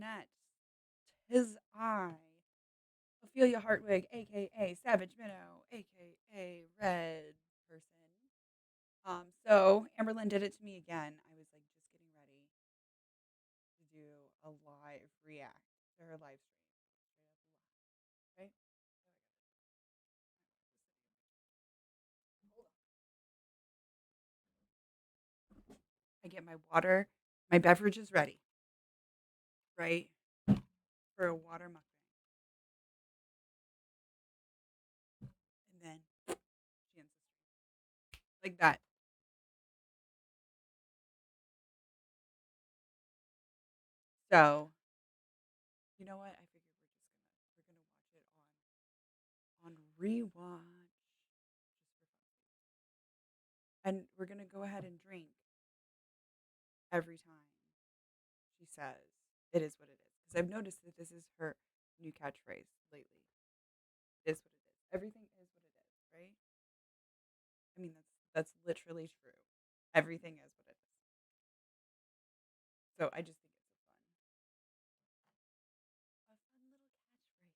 internet. 'Tis I, Ophelia Hartwig, aka Savage Minnow, aka Red Person. So Amberlynn did it to me again. I was like just getting ready to do a live react to her live stream. Straight up live, right? I get my water, my beverage is ready, right? For a water mukbang. And then she ends the stream. Like that. So you know what? I figured we're gonna watch it on rewatch and we're gonna go ahead and drink every time she says it is what it is. Because I've noticed that this is her new catchphrase lately. It is what it is. Everything is what it is, right? I mean that's literally true. Everything is what it is. So I just think it's a fun little catchphrase.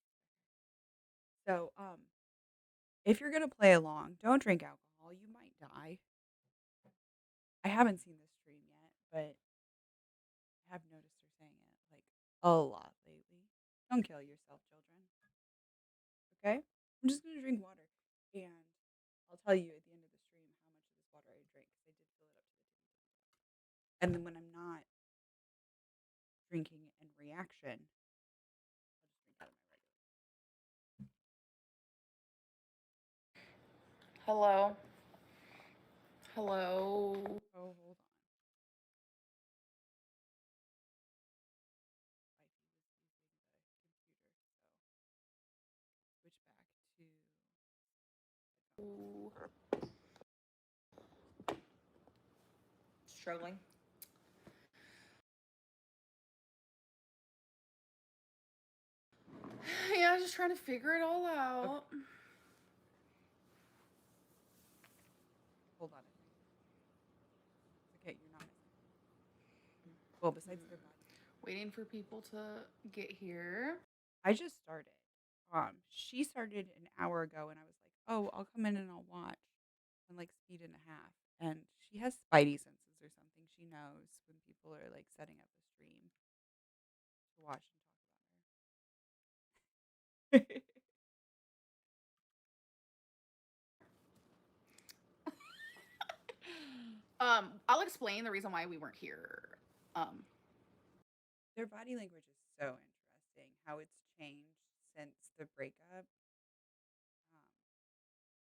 So if you're gonna play along, don't drink alcohol. You might die. I haven't seen this stream yet, but I have noticed her saying it like a lot lately. Don't kill yourself, children. Okay? I'm just gonna drink water, and I'll tell you at the end of the stream how much of this water I drank because I did fill it up to the tip. And then when I'm not drinking in reaction, I'll just drink out of my Hello. Hello. Oh, hold on. Wifey was using the computer, so switch back to Ooh. Struggling. Yeah, just trying to figure it all out. Okay. Hold on. It's okay. You're not missing. Well, besides their body. Waiting for people to get here. I just started. She started an hour ago, and I was like, "Oh, I'll come in and I'll watch," on like speed and a half. And she has spidey senses or something. She knows when people are like setting up a stream to watch and talk about her. I'll explain the reason why we weren't here. Um, Their body language is so interesting. How it's changed since the breakup.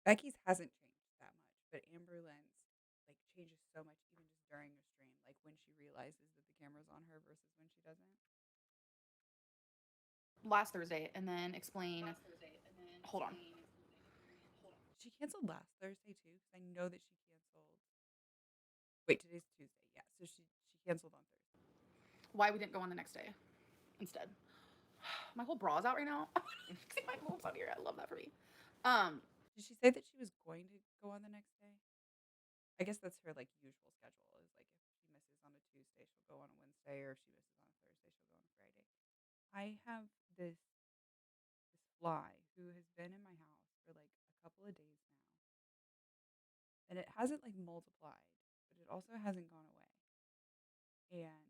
Becky's hasn't changed that much, but Amberlynn's like changes so much even just during a stream, like when she realizes that the camera's on her versus when she doesn't. last Thursday, and then explain. Hold on. She canceled last Thursday too, because I know that she canceled. Wait, today's Tuesday. Yeah, so she canceled on Thursday. Why we didn't go on the next day instead. My whole bra's out right now. See my boobs out here. I love that for me. Did she say that she was going to go on the next day? I guess that's her like usual schedule. Is like if she misses on a Tuesday, she'll go on a Wednesday, or if she misses on a Thursday, she'll go on a Friday. I have this fly who has been in my house for like a couple of days now, and it hasn't like multiplied, but it also hasn't gone away. And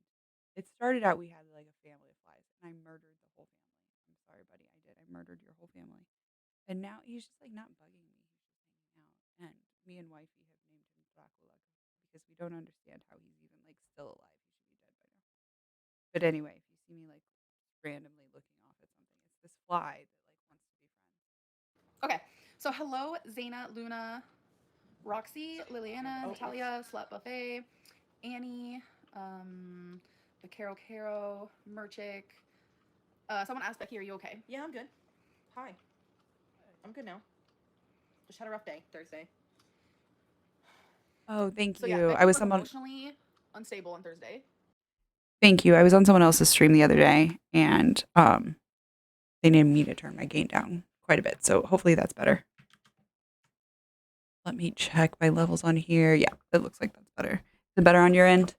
it started out we had like a family of flies, and I murdered the whole family. I'm sorry, buddy, I did. I murdered your whole family. And now he's just like not bugging me. He's just hanging out. And me and wifey have named him Dracula because we don't understand how he's even like still alive. He should be dead by now. But anyway, if you see me like randomly looking off at something, it's this fly that like wants to be friends. Okay. So hello, Zaina, Luna, Roxy, Liliana, Natalia, Slut Buffet, Annie, the Caro Caro, Merchick. Someone asked Becky, "Are you okay?" Yeah, I'm good. Hi. I'm good now. Just had a rough day Thursday. Oh, thank So yeah, you. I Becky was was someone. emotionally unstable on Thursday. Thank you. I was on someone else's stream the other day, and they needed me to turn my gain down quite a bit. So hopefully that's better. Let me check my levels on here. Yeah, it looks like that's better. Is it better on your end?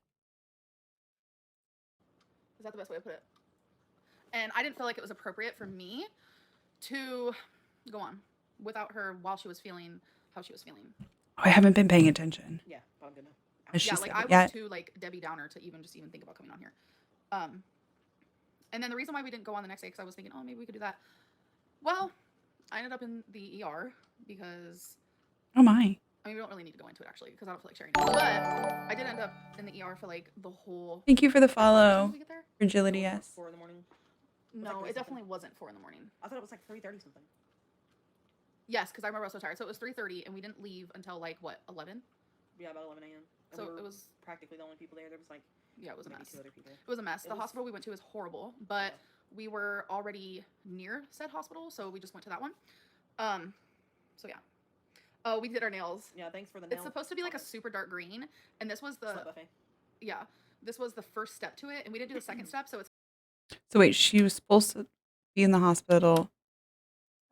Is that the best way to put it? And I didn't feel like it was appropriate for me to go on without her while she was feeling how she was feeling. Oh, I haven't been paying attention. Yeah, but I'm good now. Has she Yeah, said like it I was yet? too like Debbie Downer to even think about coming on here. And then the reason why we didn't go on the next day because I was thinking, oh, maybe we could do that. Well, I ended up in the ER because Oh my. I mean, we don't really need to go into it actually because I don't feel like sharing it. But I did end up in the ER for like the whole. Thank you for the What time follow. did we get there? Fragility, It was yes. 4 in the morning. No, like it definitely wasn't 4 in the morning. I thought it was like 3:30 something. Yes, because I remember I was so tired. So it was 3:30, and we didn't leave until like what 11. Yeah, about 11 a.m. And So we were it was practically the only people there. There was like yeah, it was a maybe mess. 2 other people. It was a mess. It The was- hospital we went to is horrible, but Yeah. we were already near said hospital, so we just went to that one. So yeah. Oh, we did our nails. Yeah, thanks for the nail. It's supposed to be like a comment. super dark green, and this was the Slut buffet. yeah, this was the first step to it, and we didn't do the second step, so it's So wait, she was supposed to be in the hospital.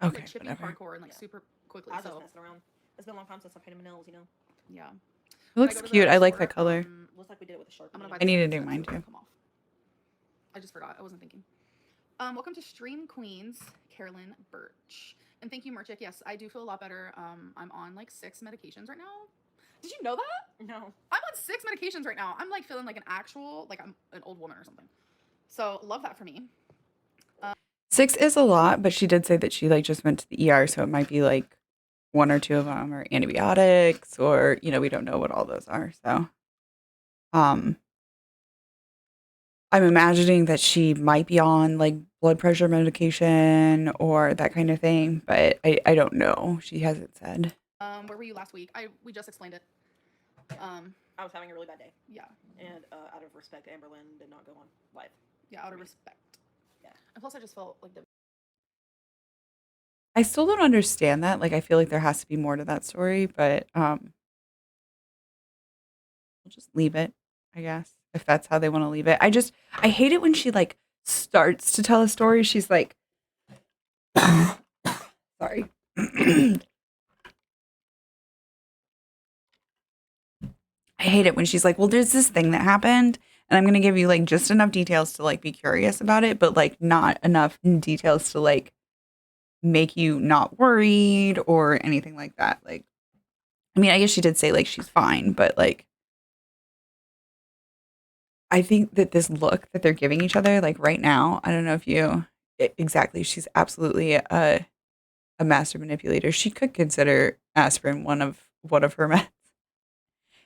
Okay, like chipping whatever. hardcore and like Yeah. super quickly. I was just So messing around. It's been a long time since I painted my nails, you know. yeah, It looks When I go to cute. the I like store, that color. Looks like we did it with a Sharpie. I'm gonna you buy know? the I need to second do step mine so it too. doesn't come off. I just forgot. I wasn't thinking. Welcome to Stream Queens, Carolyn Birch. And thank you, Merchick. Yes, I do feel a lot better. I'm on like 6 medications right now. Did you know that? No. I'm on 6 medications right now. I'm like feeling like an actual, like I'm an old woman or something. So love that for me. 6 is a lot, but she did say that she like just went to the ER, so it might be like 1 or 2 of them are antibiotics, or we don't know what all those are. So, I'm imagining that she might be on like blood pressure medication or that kind of thing, but I don't know. She hasn't said. Where were you last week? We just explained it. I was having a really bad day. Yeah. And out of respect, Amberlynn did not go on live. Yeah, out of respect. Yeah. And plus, I just felt like I still don't understand that. Like, I feel like there has to be more to that story, but we'll just leave it, I guess, if that's how they want to leave it. I hate it when she like starts to tell a story. She's like, sorry. I hate it when she's like, well, there's this thing that happened, and I'm going to give you like just enough details to like be curious about it, but like not enough details to like make you not worried or anything like that. Like, I mean, I guess she did say like she's fine, but like, I think that this look that they're giving each other, like right now, I don't know if you exactly, she's absolutely a master manipulator. She could consider aspirin one of her meds.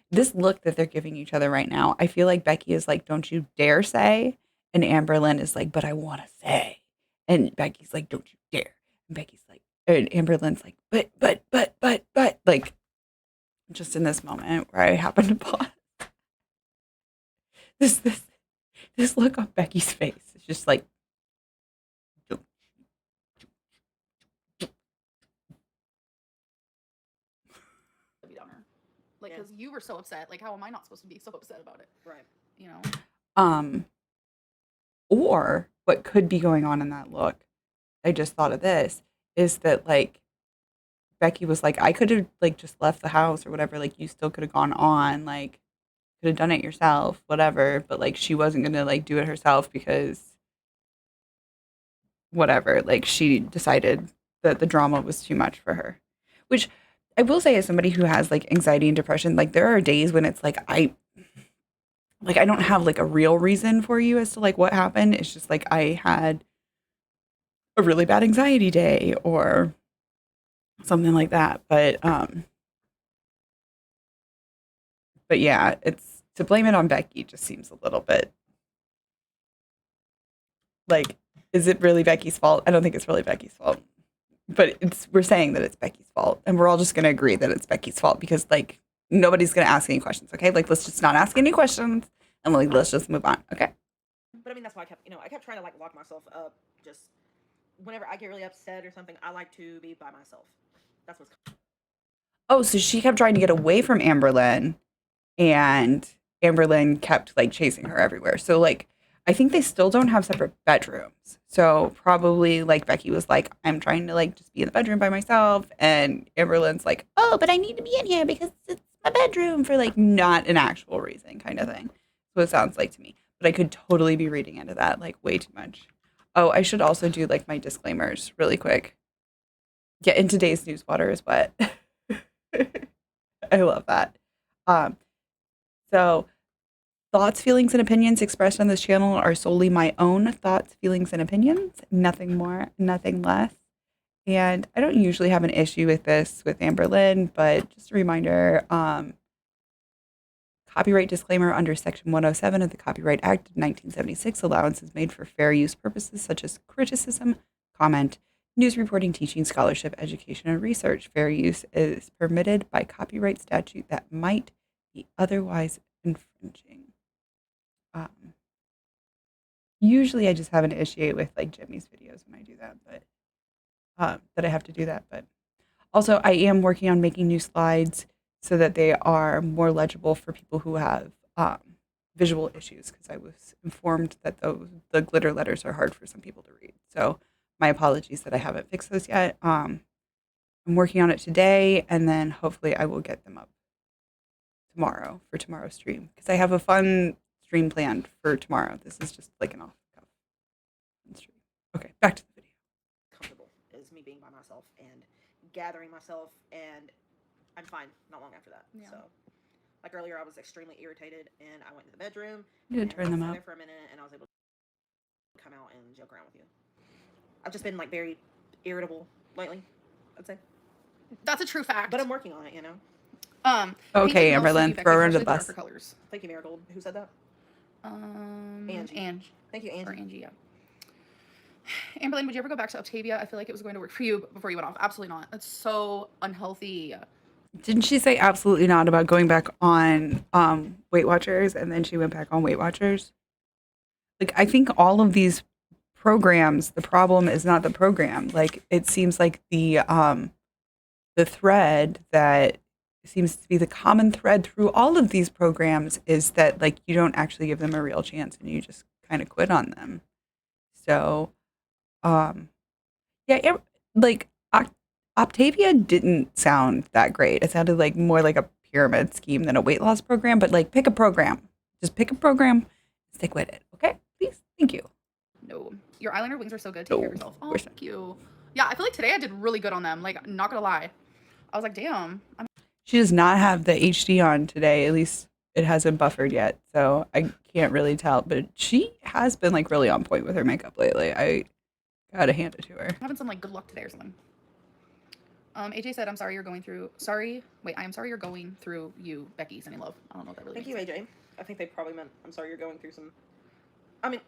This look that they're giving each other right now, I feel like Becky is like, don't you dare say. And Amberlynn is like, but I want to say. And Becky's like, don't you dare. And Becky's like, and Amberlynn's like, but, like, just in this moment where I happen to pause. This look on Becky's face is just like, Debbie Downer. Like, Yeah. because you were so upset. Like, how am I not supposed to be so upset about it? Right. You know? Or what could be going on in that look, I just thought of this, is that like Becky was like, I could have like just left the house or whatever, like you still could have gone on, like could have done it yourself, whatever, but like she wasn't gonna like do it herself because whatever, like she decided that the drama was too much for her. Which I will say, as somebody who has like anxiety and depression, like there are days when it's like I don't have like a real reason for you as to like what happened. It's just like I had a really bad anxiety day or something like that. But yeah, it's to blame it on Becky just seems a little bit like, is it really Becky's fault? I don't think it's really Becky's fault. But we're saying that it's Becky's fault, and we're all just gonna agree that it's Becky's fault because like nobody's gonna ask any questions, okay? Like let's just not ask any questions and like let's just move on, okay? But I mean, that's why I kept trying to like lock myself up. Just whenever I get really upset or something, I like to be by myself. That's what's. Oh, so she kept trying to get away from Amberlynn, and Amberlynn kept like chasing her everywhere. So like I think they still don't have separate bedrooms. So probably like Becky was like, I'm trying to like just be in the bedroom by myself, and Amberlynn's like, oh, but I need to be in here because it's my bedroom for like not an actual reason kind of thing. So it sounds like to me. But I could totally be reading into that like way too much. Oh, I should also do like my disclaimers really quick. Yeah, in today's news, water is wet. I love that. Um, so thoughts, feelings, and opinions expressed on this channel are solely my own thoughts, feelings, and opinions. Nothing more, nothing less. And I don't usually have an issue with this with Amberlynn, but just a reminder, copyright disclaimer under Section 107 of the Copyright Act of 1976, allowance is made for fair use purposes such as criticism, comment, news reporting, teaching, scholarship, education, and research. Fair use is permitted by copyright statute that might be otherwise infringing. Usually I just have an issue with like Jimmy's videos when I do that, but that I have to do that. But also I am working on making new slides so that they are more legible for people who have visual issues, because I was informed that the glitter letters are hard for some people to read. So my apologies that I haven't fixed those yet. I'm working on it today, and then hopefully I will get them up tomorrow for tomorrow's stream, because I have a fun stream planned for tomorrow. This is just like an off-the-cuff stream. Okay, back to the video. Comfortable is me being by myself and gathering myself, and I'm fine not long after that. Yeah. So, like earlier, I was extremely irritated, and I went to the bedroom. You did turn them sat up there for a minute, and I was able to come out and joke around with you. I've just been like very irritable lately, I'd say. That's a true fact. But I'm working on it, you know. Okay, painting Amberlynn, Becky, throw her under the especially bus. darker colors. Thank you, Marigold. Who said that? Angie. Thank you, Angie. Or Angie, yeah. Amberlynn, would you ever go back to Octavia? I feel like it was going to work for you before you went off. Absolutely not. That's so unhealthy. Didn't she say absolutely not about going back on Weight Watchers, and then she went back on Weight Watchers? Like, I think all of these programs, the problem is not the program. Like, it seems like the thread that seems to be the common thread through all of these programs is that like you don't actually give them a real chance, and you just kind of quit on them. So, yeah, like Octavia didn't sound that great. It sounded like more like a pyramid scheme than a weight loss program. But like, pick a program. Just pick a program. Stick with it. Okay, please. Thank you. No, your eyeliner wings are so good. Take care of yourself. Oh, Where's thank you. Yeah, I feel like today I did really good on them. Like, not gonna lie, I was like, damn. She does not have the HD on today. At least it hasn't buffered yet, so I can't really tell. But she has been like really on point with her makeup lately. I gotta hand it to her. I'm having some like good luck today or something. AJ said, "I'm sorry you're going through." Sorry, wait. I am sorry you're going through. You, Becky, sending love. I don't know what that really Thank means. you, AJ. I think they probably meant, I'm sorry you're going through some. I mean,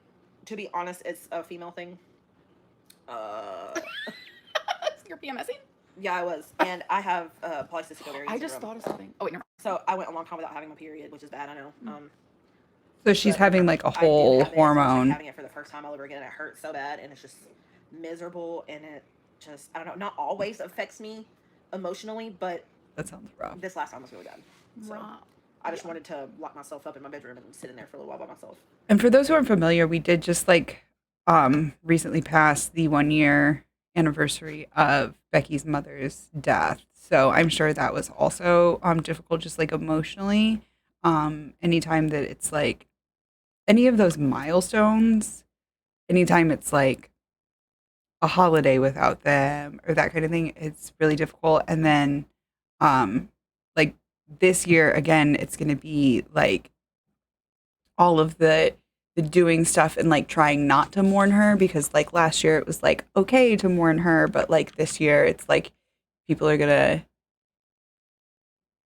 to be honest, it's a female thing. You're PMSing? Yeah, I was, and I have polycystic ovarian I just syndrome. thought of something. Oh wait, never So I went a long time without having my period, which is bad. I know. So she's but having like a I do whole have it, so it's like hormone. having it for the first time all over again, and it hurts so bad, and it's just miserable, and it just, I don't know, not always affects me emotionally, but That sounds rough. this last time was really bad. So Right. I just wanted to lock myself up in my bedroom and sit in there for a little while by myself. And for those who aren't familiar, we did just like recently pass the 1 year anniversary of Becky's mother's death. So I'm sure that was also difficult, just like emotionally. Anytime that it's like any of those milestones, anytime it's like a holiday without them or that kind of thing, it's really difficult. And then like this year again, it's going to be like all of the doing stuff and like trying not to mourn her, because like last year it was like okay to mourn her, but like this year it's like people are gonna,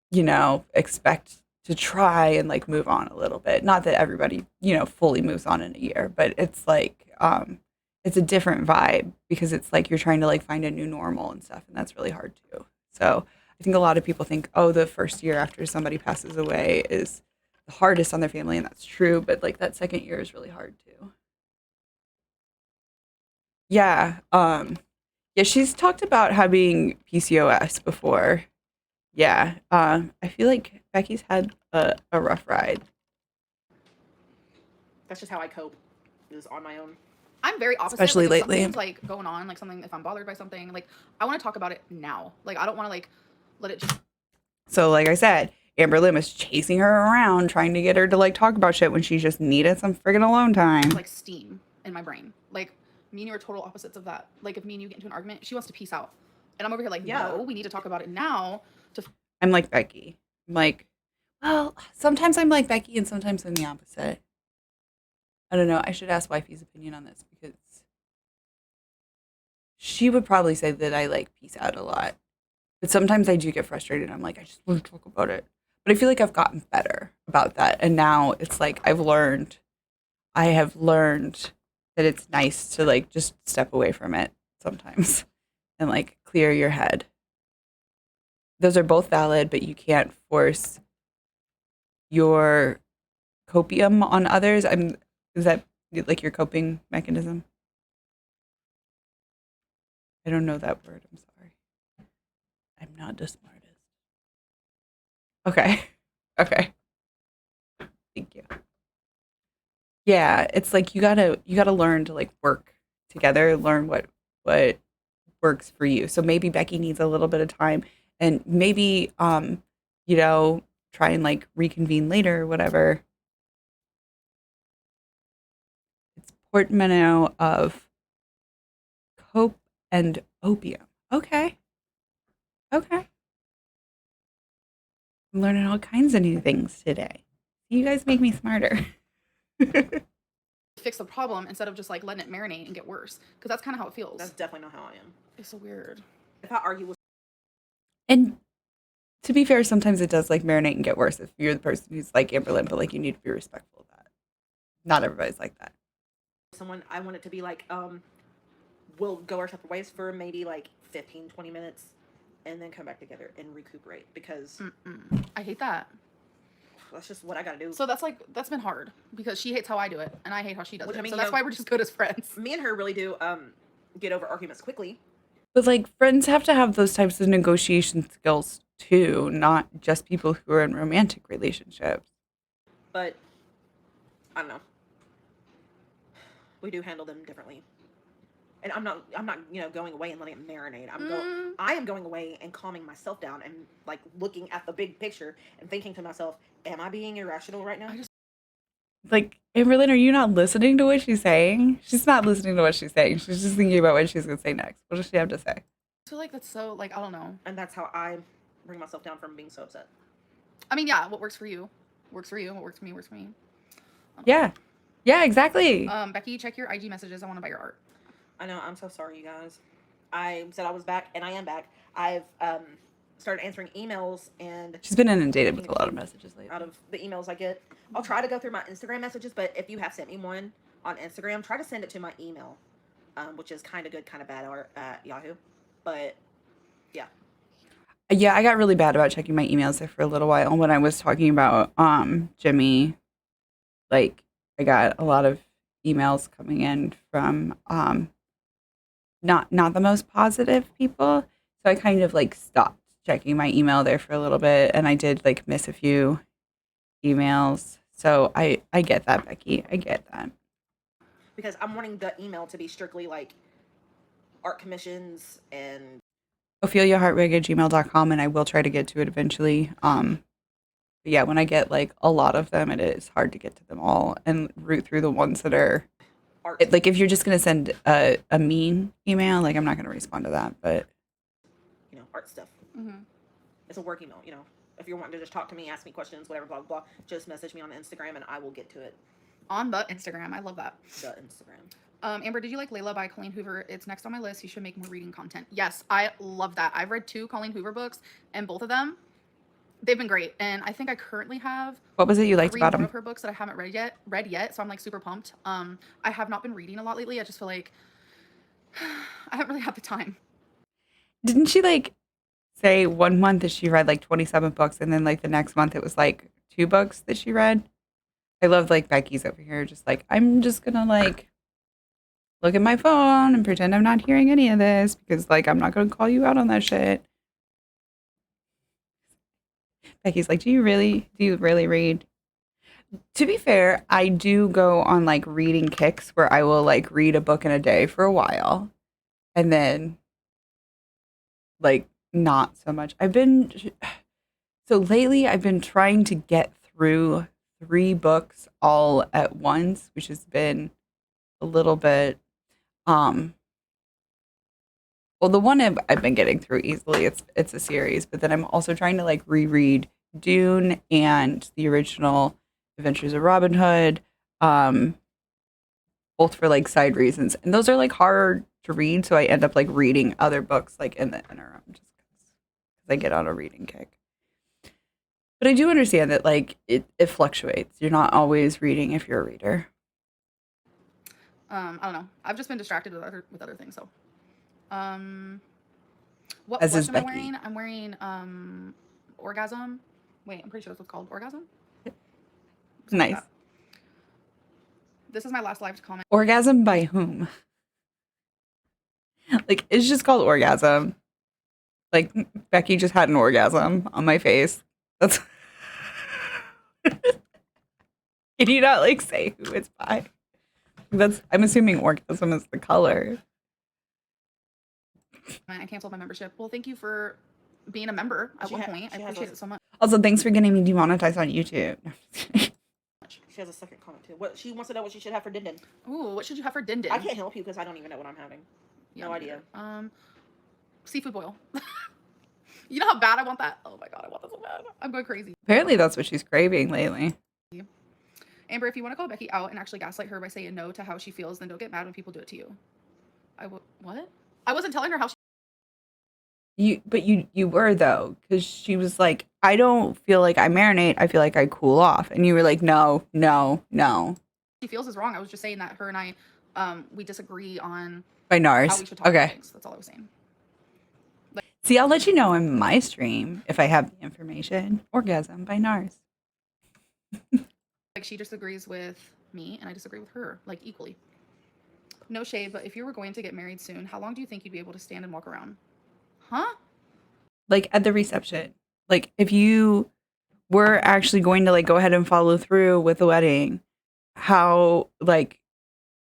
you know, expect to try and like move on a little bit. Not that everybody, you know, fully moves on in a year, but it's like it's a different vibe, because it's like you're trying to like find a new normal and stuff, and that's really hard too. So I think a lot of people think, oh, the first year after somebody passes away is the hardest on their family, and that's true, but like that second year is really hard too. Yeah. Yeah, she's talked about having PCOS before. Yeah. I feel like Becky's had a rough ride. That's just how I cope, is on my own. I'm very opposite. Especially like, if lately. something's like going on, like something, if I'm bothered by something, like I want to talk about it now. Like I don't want to like let it just So like I said, Amberlynn was chasing her around trying to get her to like talk about shit when she just needed some friggin' alone time. like steam in my brain. Like Me and you are total opposites of that. Like if me and you get into an argument, she wants to peace out. And I'm over here like, Yeah. no, we need to talk about it now. I'm like Becky. I'm like, well, sometimes I'm like Becky and sometimes I'm the opposite. I don't know. I should ask Wifey's opinion on this because she would probably say that I like peace out a lot. But sometimes I do get frustrated. I'm like, I just want to talk about it. But I feel like I've gotten better about that. And now it's like I have learned that it's nice to like just step away from it sometimes and like clear your head. Those are both valid, but you can't force your copium on others. Is that like your coping mechanism? I don't know that word. I'm sorry. I'm not the smartest. Okay. Okay. Thank you. Yeah, it's like you gotta learn to like work together, learn what works for you. So maybe Becky needs a little bit of time and maybe you know, try and like reconvene later or whatever. It's portmanteau of cope and opium. Okay. Okay. I'm learning all kinds of new things today. You guys make me smarter. fix the problem instead of just like letting it marinate and get worse. Because that's kind of how it feels. That's definitely not how I am. It's so weird. If I argue with And to be fair, sometimes it does like marinate and get worse if you're the person who's like Amberlynn, but like you need to be respectful of that. Not everybody's like that. someone, I want it to be like, we'll go our separate ways for maybe like 15, 20 minutes and then come back together and recuperate because I hate that. that's just what I gotta do. So that's been hard because she hates how I do it and I hate how she does Which, it. I mean, So you that's know, why we're just good as friends. Me and her really do get over arguments quickly. But like friends have to have those types of negotiation skills too, not just people who are in romantic relationships. But I don't know. We do handle them differently. And I'm not going away and letting it marinate. I am going away and calming myself down and like looking at the big picture and thinking to myself, am I being irrational right now? Like, Amberlynn, are you not listening to what she's saying? She's not listening to what she's saying. She's just thinking about what she's gonna say next. What does she have to say? I feel like that's so like I don't know. And that's how I bring myself down from being so upset. I mean, yeah, what works for you works for you. What works for me works for me. Yeah. Yeah, exactly. Becky, check your IG messages. I want to buy your art. I know. I'm so sorry, you guys. I said I was back, and I am back. I've started answering emails, and She's been inundated with a lot of messages lately. out of the emails I get, I'll try to go through my Instagram messages. But if you have sent me one on Instagram, try to send it to my email, which is kind of good, kind of bad at Yahoo. But yeah. Yeah, I got really bad about checking my emails there for a little while when I was talking about Jimmy. Like, I got a lot of emails coming in from not the most positive people. So I kind of like stopped checking my email there for a little bit, and I did like miss a few emails. So I get that, Becky. I get that. Because I'm wanting the email to be strictly like art commissions and OpheliaHeartwig@gmail.com, and I will try to get to it eventually. But yeah, when I get like a lot of them, it is hard to get to them all and root through the ones that are art. like if you're just gonna send a mean email, like I'm not gonna respond to that. But art stuff. Mm-hmm. It's a work email. If you're wanting to just talk to me, ask me questions, whatever, blah blah blah, just message me on Instagram and I will get to it. On the Instagram, I love that. The Instagram. Amber, did you like Layla by Colleen Hoover? It's next on my list. You should make more reading content. Yes, I love that. I've read 2 Colleen Hoover books, and both of them, they've been great. And I think I currently have what was it you liked 3 about more them? of her books that I haven't read yet. So I'm like super pumped. I have not been reading a lot lately. I just feel like I haven't really had the time. Didn't she like say one month that she read like 27 books, and then like the next month it was like 2 books that she read? I love like Becky's over here, just like I'm just gonna like look at my phone and pretend I'm not hearing any of this because like I'm not gonna call you out on that shit. Becky's like, do you really read? To be fair, I do go on like reading kicks where I will like read a book in a day for a while and then like not so much. So lately I've been trying to get through 3 books all at once, which has been a little bit Well, the one I've been getting through easily, it's a series, but then I'm also trying to like reread Dune and the original Adventures of Robin Hood, um, both for like side reasons. And those are like hard to read, so I end up like reading other books like in the interim just because I get on a reading kick. But I do understand that like it fluctuates. You're not always reading if you're a reader. I don't know. I've just been distracted with other things. So, what As blush is am I Becky. wearing? I'm wearing Orgasm. Wait, I'm pretty sure that's what's called. Orgasm. Something like Nice. that. This is my last live comment. Orgasm by whom? Like it's just called Orgasm. Like Becky just had an orgasm on my face. That's Can you not like say who it's by? That's I'm assuming orgasm is the color. I canceled my membership. Well, thank you for being a member at one point. I appreciate it so much. Also, thanks for getting me demonetized on YouTube. She has a second comment too. What she wants to know what she should have for Din Din. Ooh, what should you have for Din Din? I can't help you because I don't even know what I'm having. Yeah, no idea. Seafood boil. You know how bad I want that? Oh my god, I want that so bad. I'm going crazy. Apparently that's what she's craving lately. Amber, if you want to call Becky out and actually gaslight her by saying no to how she feels, then don't get mad when people do it to you. What? I wasn't telling her how she... You were though, because she was like, I don't feel like I marinate. I feel like I cool off, and you were like, no. She feels is wrong. I was just saying that her and I, we disagree on by NARS. How we should talk about things. That's all I was saying. See, I'll let you know in my stream if I have the information. Orgasm by NARS. Like she disagrees with me and I disagree with her, like equally. No shade, but if you were going to get married soon, how long do you think you'd be able to stand and walk around? Huh? Like at the reception. Like if you were actually going to like go ahead and follow through with the wedding, how like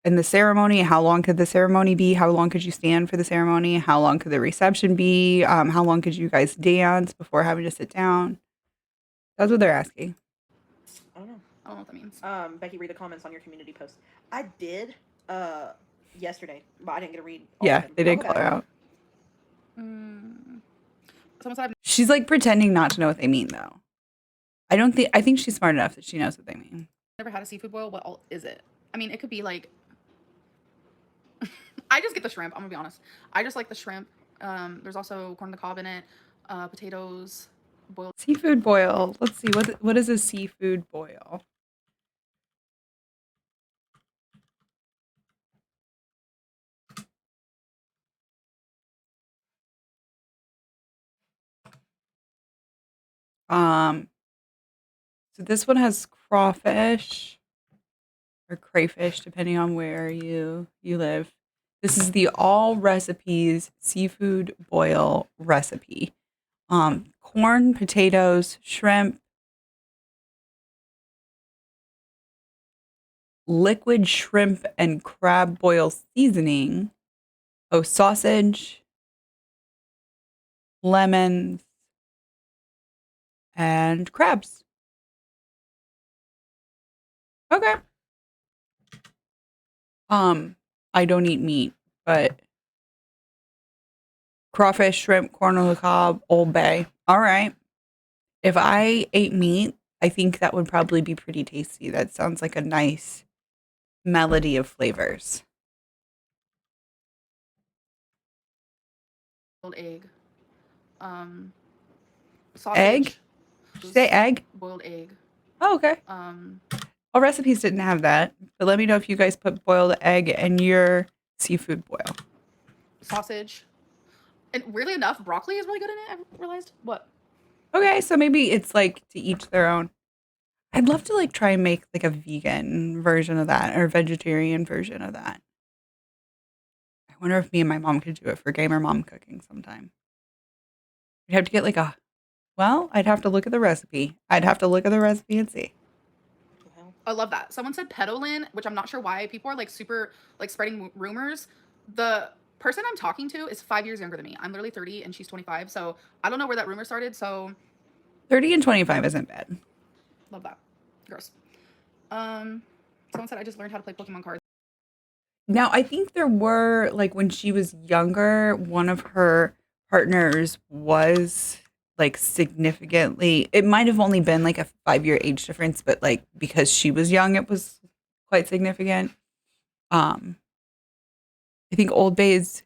in the ceremony, how long could the ceremony be? How long could you stand for the ceremony? How long could the reception be? How long could you guys dance before having to sit down? That's what they're asking. I don't know. I don't know what that means. Becky, read the comments on your community post. I did yesterday, but I didn't get to read all of them. They did call her out. Someone said she's like pretending not to know what they mean though. I think she's smart enough that she knows what they mean. Never had a seafood boil. What all is it? I mean, it could be like I just get the shrimp. I'm gonna be honest. I just like the shrimp. There's also corn on the cob in it, potatoes, boiled seafood boil. Let's see what is a seafood boil. So this one has crawfish or crayfish, depending on where you live. This is the All Recipes seafood boil recipe. Corn, potatoes, shrimp, liquid shrimp and crab boil seasoning. Oh, sausage, lemons, and crabs. Okay. I don't eat meat, but crawfish, shrimp, corn on the cob, Old Bay. All right. If I ate meat, I think that would probably be pretty tasty. That sounds like a nice melody of flavors. boiled egg. Sausage. Egg? Did you say egg? Boiled egg. Oh, okay. All recipes didn't have that, but let me know if you guys put boiled egg in your seafood boil. Sausage. And weirdly enough, broccoli is really good in it. I realized. What? Okay, so maybe it's like to each their own. I'd love to like try and make like a vegan version of that or vegetarian version of that. I wonder if me and my mom could do it for gamer mom cooking sometime. We'd have to get like I'd have to look at the recipe. I'd have to look at the recipe and see. I love that. Someone said pedolin, which I'm not sure why people are like super like spreading rumors. The person I'm talking to is 5 years younger than me. I'm literally 30 and she's 25. So I don't know where that rumor started. So 30 and 25 isn't bad. Love that. Gross. Someone said I just learned how to play Pokemon cards. Now, I think there were, like, when she was younger, one of her partners was, like, significantly it might have only been, like, a 5-year age difference, but, like, because she was young, it was quite significant. Um, I think Old Bay is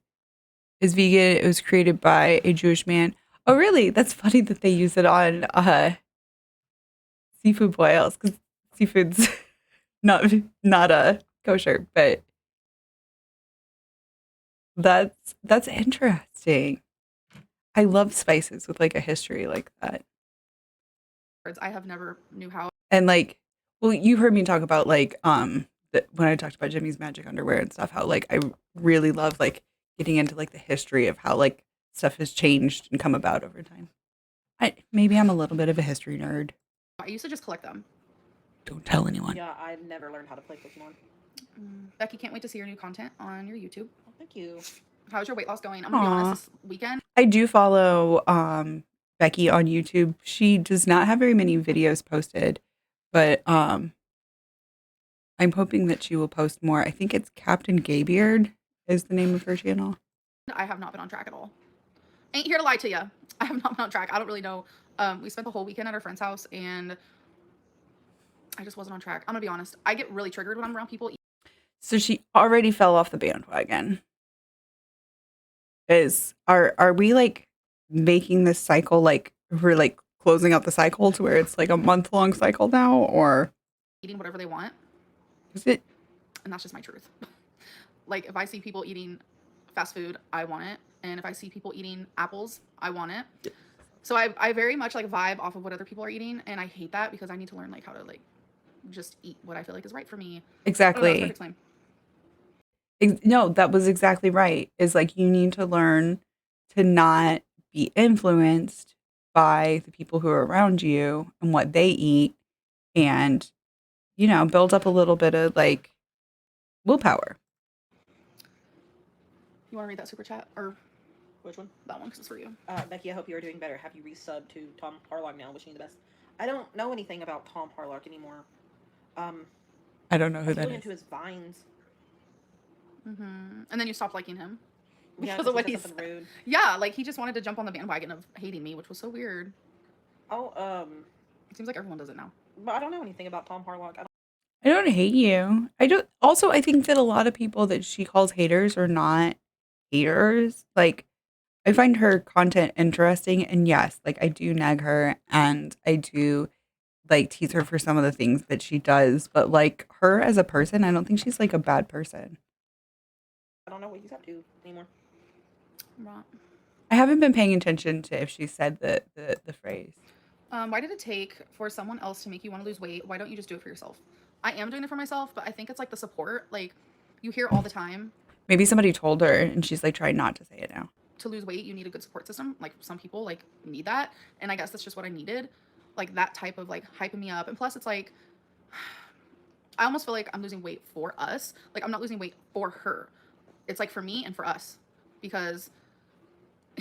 vegan. It was created by a Jewish man. Oh, really? That's funny that they use it on, seafood boils because seafood's not kosher, but that's interesting. I love spices with, like, a history like that. I have never knew how. And, like well, you heard me talk about, like, when I talked about Jimmy's Magic Underwear and stuff, how, like, I really love, like, getting into, like, the history of how, like, stuff has changed and come about over time. Maybe I'm a little bit of a history nerd. I used to just collect them. Don't tell anyone. Yeah, I never learned how to play Pokemon. Becky, can't wait to see your new content on your YouTube. Oh, thank you. How's your weight loss going? I'm gonna be honest, this weekend. I do follow Becky on YouTube. She does not have very many videos posted, but I'm hoping that she will post more. I think it's Captain Gaybeard is the name of her channel. I have not been on track at all. Ain't here to lie to you. I have not been on track. I don't really know. We spent the whole weekend at our friend's house and I just wasn't on track. I'm gonna be honest. I get really triggered when I'm around people. So she already fell off the bandwagon. Are we like making this cycle like we're like closing out the cycle to where it's like a month-long cycle now, or Eating whatever they want, is it? and that's just my truth. Like if I see people eating fast food, I want it, and if I see people eating apples, I want it. So I very much like vibe off of what other people are eating, and I hate that because I need to learn like how to like just eat what I feel like is right for me. I don't know, it's hard to Exactly. explain. No, that was exactly right. Is like you need to learn to not be influenced by the people who are around you and what they eat and, build up a little bit of like willpower. You want to read that super chat or Which one? that one because it's for you? Becky, I hope you are doing better. Have you resubbed to Tom Harlock now? Wishing you the best. I don't know anything about Tom Harlock anymore. I don't know who I'm that really is. into his vines. And then you stopped liking him Yeah, because of what he he said something rude. Yeah, like he just wanted to jump on the bandwagon of hating me, which was so weird. Oh, It seems like everyone does it now. but I don't know anything about Tom Harlock. I don't hate you. I don't. Also, I think that a lot of people that she calls haters are not haters. Like, I find her content interesting, and yes, like I do nag her, and I do like tease her for some of the things that she does. But like her as a person, I don't think she's like a bad person. I don't know what he's up to anymore. Right. I haven't been paying attention to if she said the phrase. Why did it take for someone else to make you want to lose weight? Why don't you just do it for yourself? I am doing it for myself, but I think it's like the support. Like you hear all the time, Maybe somebody told her, and she's like trying not to say it now. to lose weight, you need a good support system. Like some people like need that, and I guess that's just what I needed. Like that type of like hyping me up, and plus it's like I almost feel like I'm losing weight for us. Like I'm not losing weight for her. It's like for me and for us, because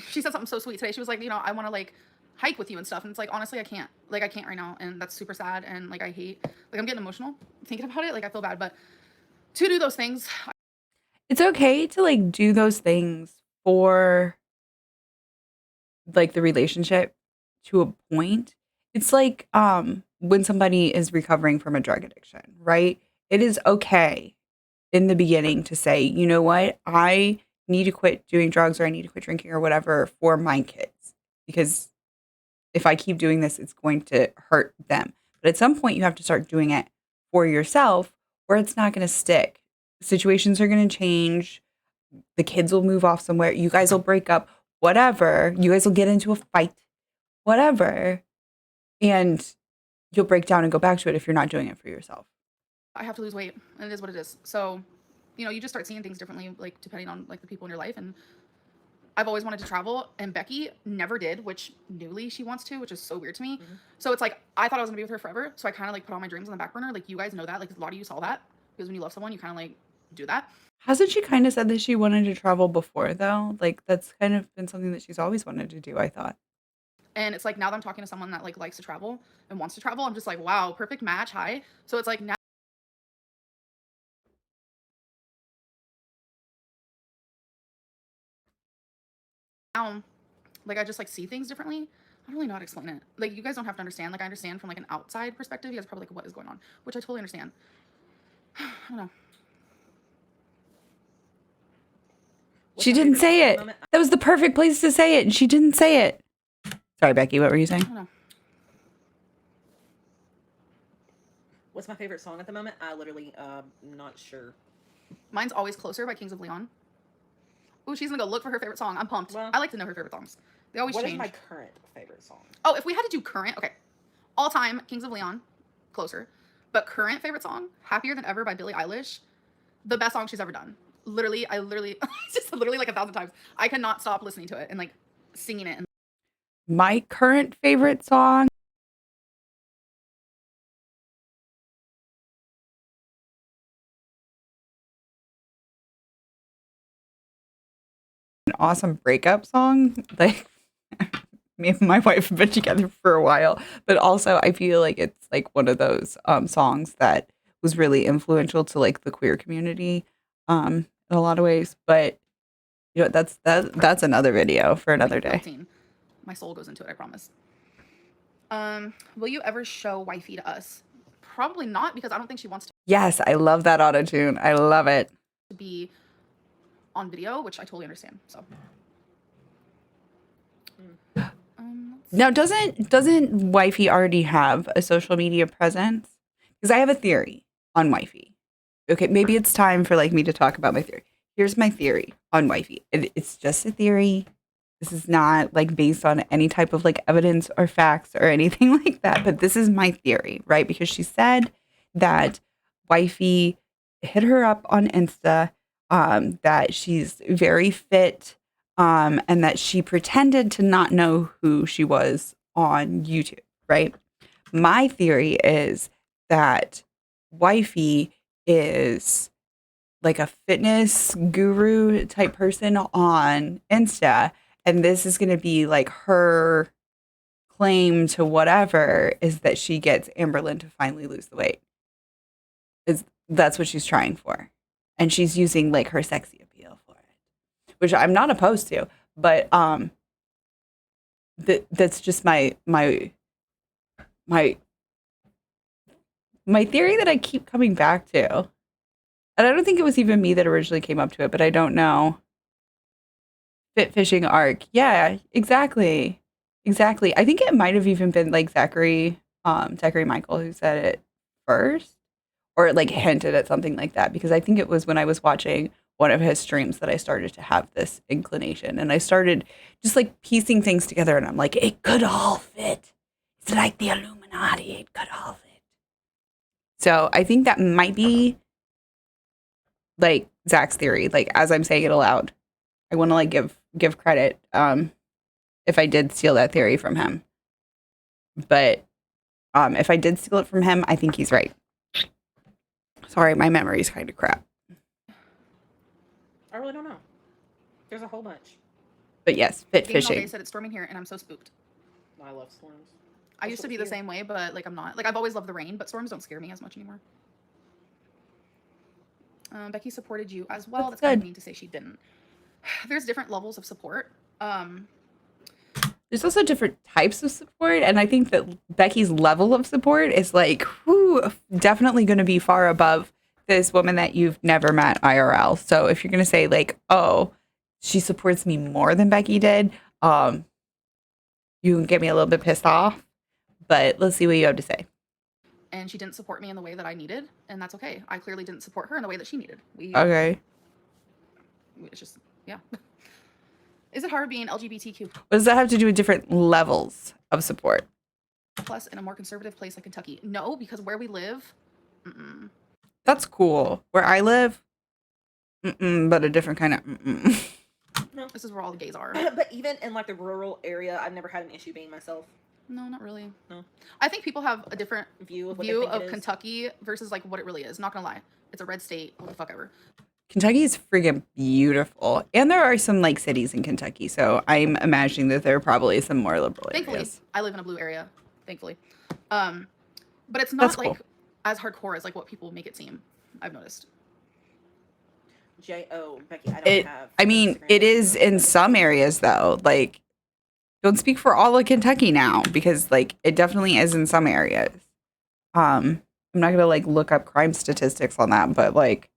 she said something so sweet today. She was like, I want to like hike with you and stuff. And it's like, honestly, I can't. Like, I can't right now. And that's super sad. And like, I hate, like, I'm getting emotional thinking about it. Like, I feel bad. But to do those things, It's okay to like do those things for like the relationship to a point. It's like when somebody is recovering from a drug addiction, right? It is okay in the beginning to say, you know what, I need to quit doing drugs or I need to quit drinking or whatever for my kids because if I keep doing this, it's going to hurt them. But at some point, you have to start doing it for yourself or it's not going to stick. Situations are going to change. The kids will move off somewhere. You guys will break up, whatever. You guys will get into a fight, whatever. And you'll break down and go back to it if you're not doing it for yourself. I have to lose weight. And it is what it is. So, you just start seeing things differently, like depending on like the people in your life. And I've always wanted to travel, and Becky never did, which newly she wants to, which is so weird to me. So it's like I thought I was gonna be with her forever. So I kind of like put all my dreams on the back burner. Like you guys know that. Like a lot of you saw that because when you love someone, you kind of like do that. Hasn't she kind of said that she wanted to travel before, though? Like, that's kind of been something that she's always wanted to do, I thought. And it's like now that I'm talking to someone that like likes to travel and wants to travel, I'm just like, wow, perfect match. Hi. So it's like now like I just like see things differently. I don't really know how to explain it. Like you guys don't have to understand. Like I understand from like an outside perspective. You guys are probably like, what is going on? Which I totally understand. I don't know. She didn't say it. That was the perfect place to say it, and she didn't say it. Sorry, Becky, what were you saying? I don't know. What's my favorite song at the moment? I literally, not sure. Mine's Always Closer by Kings of Leon. Ooh, she's gonna go look for her favorite song. I'm pumped. Well, I like to know her favorite songs. They always change. What is my current favorite song? Oh, if we had to do current, okay. All time, Kings of Leon, Closer. But current favorite song, Happier Than Ever by Billie Eilish. The best song she's ever done. Literally, it's just literally like 1,000 times. I cannot stop listening to it and like singing it. My current favorite song. An awesome breakup song. Like, me and my wife have been together for a while, but also I feel like it's like one of those songs that was really influential to like the queer community in a lot of ways. But you know, that's another video for another day. My soul goes into it, I promise. Will you ever show wifey to us? Probably not, because I don't think she wants to. Yes, I love that auto-tune. I love it. To be on video, which I totally understand. So. Now, doesn't wifey already have a social media presence? Because I have a theory on wifey. Okay, maybe it's time for like me to talk about my theory. Here's my theory on wifey. It's just a theory. This is not like based on any type of like evidence or facts or anything like that. But this is my theory, right? Because she said that wifey hit her up on Insta, that she's very fit, and that she pretended to not know who she was on YouTube, right? My theory is that wifey is like a fitness guru type person on Insta. And this is going to be like her claim to whatever is that she gets Amberlynn to finally lose the weight. That's what she's trying for. And she's using like her sexy appeal for it, which I'm not opposed to. But that's just my theory that I keep coming back to. And I don't think it was even me that originally came up to it, but I don't know. Fit fishing arc. Yeah, exactly. Exactly. I think it might have even been like Zachary Michael who said it first, or like hinted at something like that, because I think it was when I was watching one of his streams that I started to have this inclination, and I started just like piecing things together, and I'm like, it could all fit. It's like the Illuminati. It could all fit. So I think that might be like Zach's theory. Like as I'm saying it aloud, I want to like give credit if I did steal that theory from him. But if I did steal it from him, I think he's right. Sorry, my memory is kind of crap. I really don't know. There's a whole bunch. But yes, fit fishing. They said it's storming here, and I'm so spooked. I love storms. I used to be the same way, but like I'm not. Like I've always loved the rain, but storms don't scare me as much anymore. Becky supported you as well. That's kind of mean to say she didn't. There's different levels of support. There's also different types of support, and I think that Becky's level of support is like, definitely going to be far above this woman that you've never met IRL. So if you're going to say like, oh, she supports me more than Becky did, you can get me a little bit pissed off. But let's see what you have to say. And she didn't support me in the way that I needed, and that's okay. I clearly didn't support her in the way that she needed. Okay. It's just, yeah. Is it hard being LGBTQ? What does that have to do with different levels of support? Plus, in a more conservative place like Kentucky. No, because where we live, That's cool. Where I live, but a different kind of No, this is where all the gays are. But even in like the rural area, I've never had an issue being myself. No, not really. No. I think people have a different view of Kentucky versus like what it really is. Not gonna lie. It's a red state. What the fuck ever. Kentucky is friggin' beautiful. And there are some like cities in Kentucky. So I'm imagining that there are probably some more liberal Thankfully, areas. I live in a blue area. Thankfully. But it's not That's like cool. as hardcore as like what people make it seem. I've noticed. Becky, I don't It, have I mean, Instagram. it is in some areas though. Like, don't speak for all of Kentucky now because like it definitely is in some areas. I'm not gonna like look up crime statistics on that, but like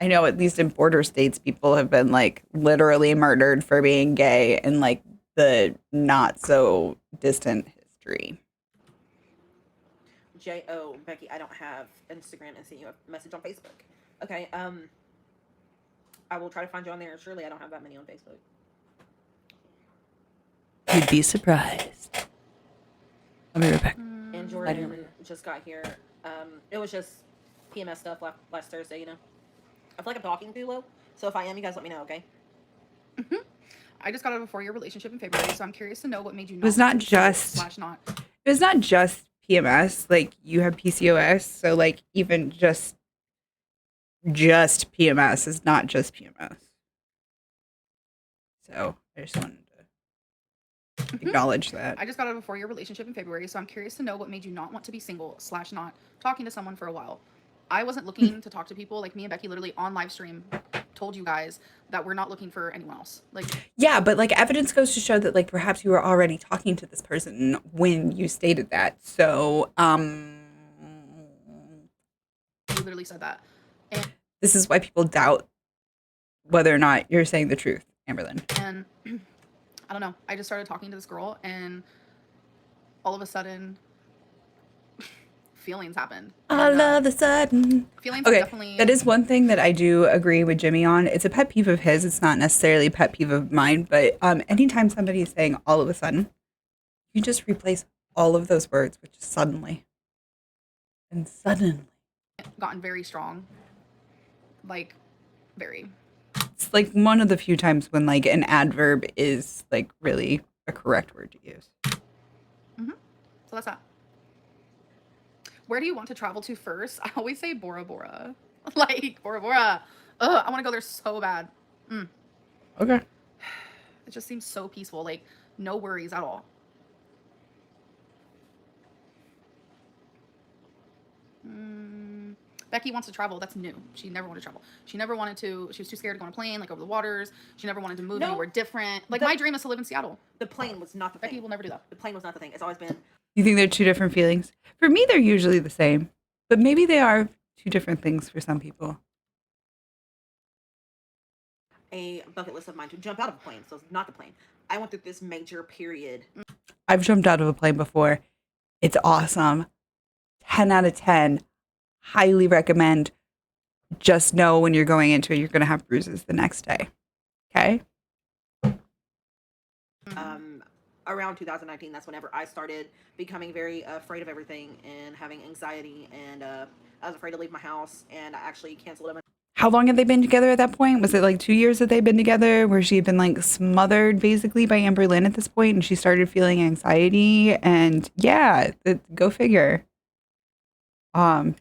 I know at least in border states, people have been like literally murdered for being gay in like the not so distant history. Becky, I don't have Instagram and send you a message on Facebook. Okay, I will try to find you on there. Surely I don't have that many on Facebook. You'd be surprised. I'll be right back. And Jordan just got here. It was just PMS stuff last Thursday, you know. I feel like I'm talking too low, so if I am, you guys let me know, okay? I just got out of a 4-year relationship in February, so I'm curious to know what made you It was not just not. It was not just PMS. Like you have PCOS, so like even just PMS is not just PMS. So I just wanted to acknowledge that. I just got out of a 4-year relationship in February, so I'm curious to know what made you not want to be single / not talking to someone for a while. I wasn't looking to talk to people. Like me and Becky literally on live stream told you guys that we're not looking for anyone else. Like yeah, but like evidence goes to show that like perhaps you were already talking to this person when you stated that. So you literally said that. And this is why people doubt whether or not you're saying the truth, Amberlynn. And I don't know. I just started talking to this girl, and all of a sudden, feelings happened. All of a sudden. Feelings Okay, definitely. that is one thing that I do agree with Jimmy on. It's a pet peeve of his. It's not necessarily a pet peeve of mine, but anytime somebody is saying all of a sudden, you just replace all of those words with just suddenly. And suddenly. Gotten very strong. Like, very. It's like one of the few times when like an adverb is like really a correct word to use. So that's that. Where do you want to travel to first? I always say Bora Bora. Like, Bora Bora. Ugh, I want to go there so bad. Okay. It just seems so peaceful. Like, no worries at all. Becky wants to travel. That's new. She never wanted to travel. She never wanted to. She was too scared to go on a plane, like over the waters. She never wanted to move anywhere different. Like, my dream is to live in Seattle. The plane was not the thing. Becky will never do that. The plane was not the thing. It's always been. You think they're two different feelings? For me, they're usually the same, but maybe they are two different things for some people. A bucket list of mine to jump out of a plane, so it's not the plane. I went through this major period. I've jumped out of a plane before. It's awesome. 10 out of 10. Highly recommend. Just know when you're going into it, you're going to have bruises the next day. Okay? Around 2019, that's whenever I started becoming very afraid of everything and having anxiety, and I was afraid to leave my house, and I actually canceled them. How long had they been together at that point? Was it like 2 years that they'd been together where she had been like smothered basically by Amberlynn at this point and she started feeling anxiety? And yeah, go figure. Yeah.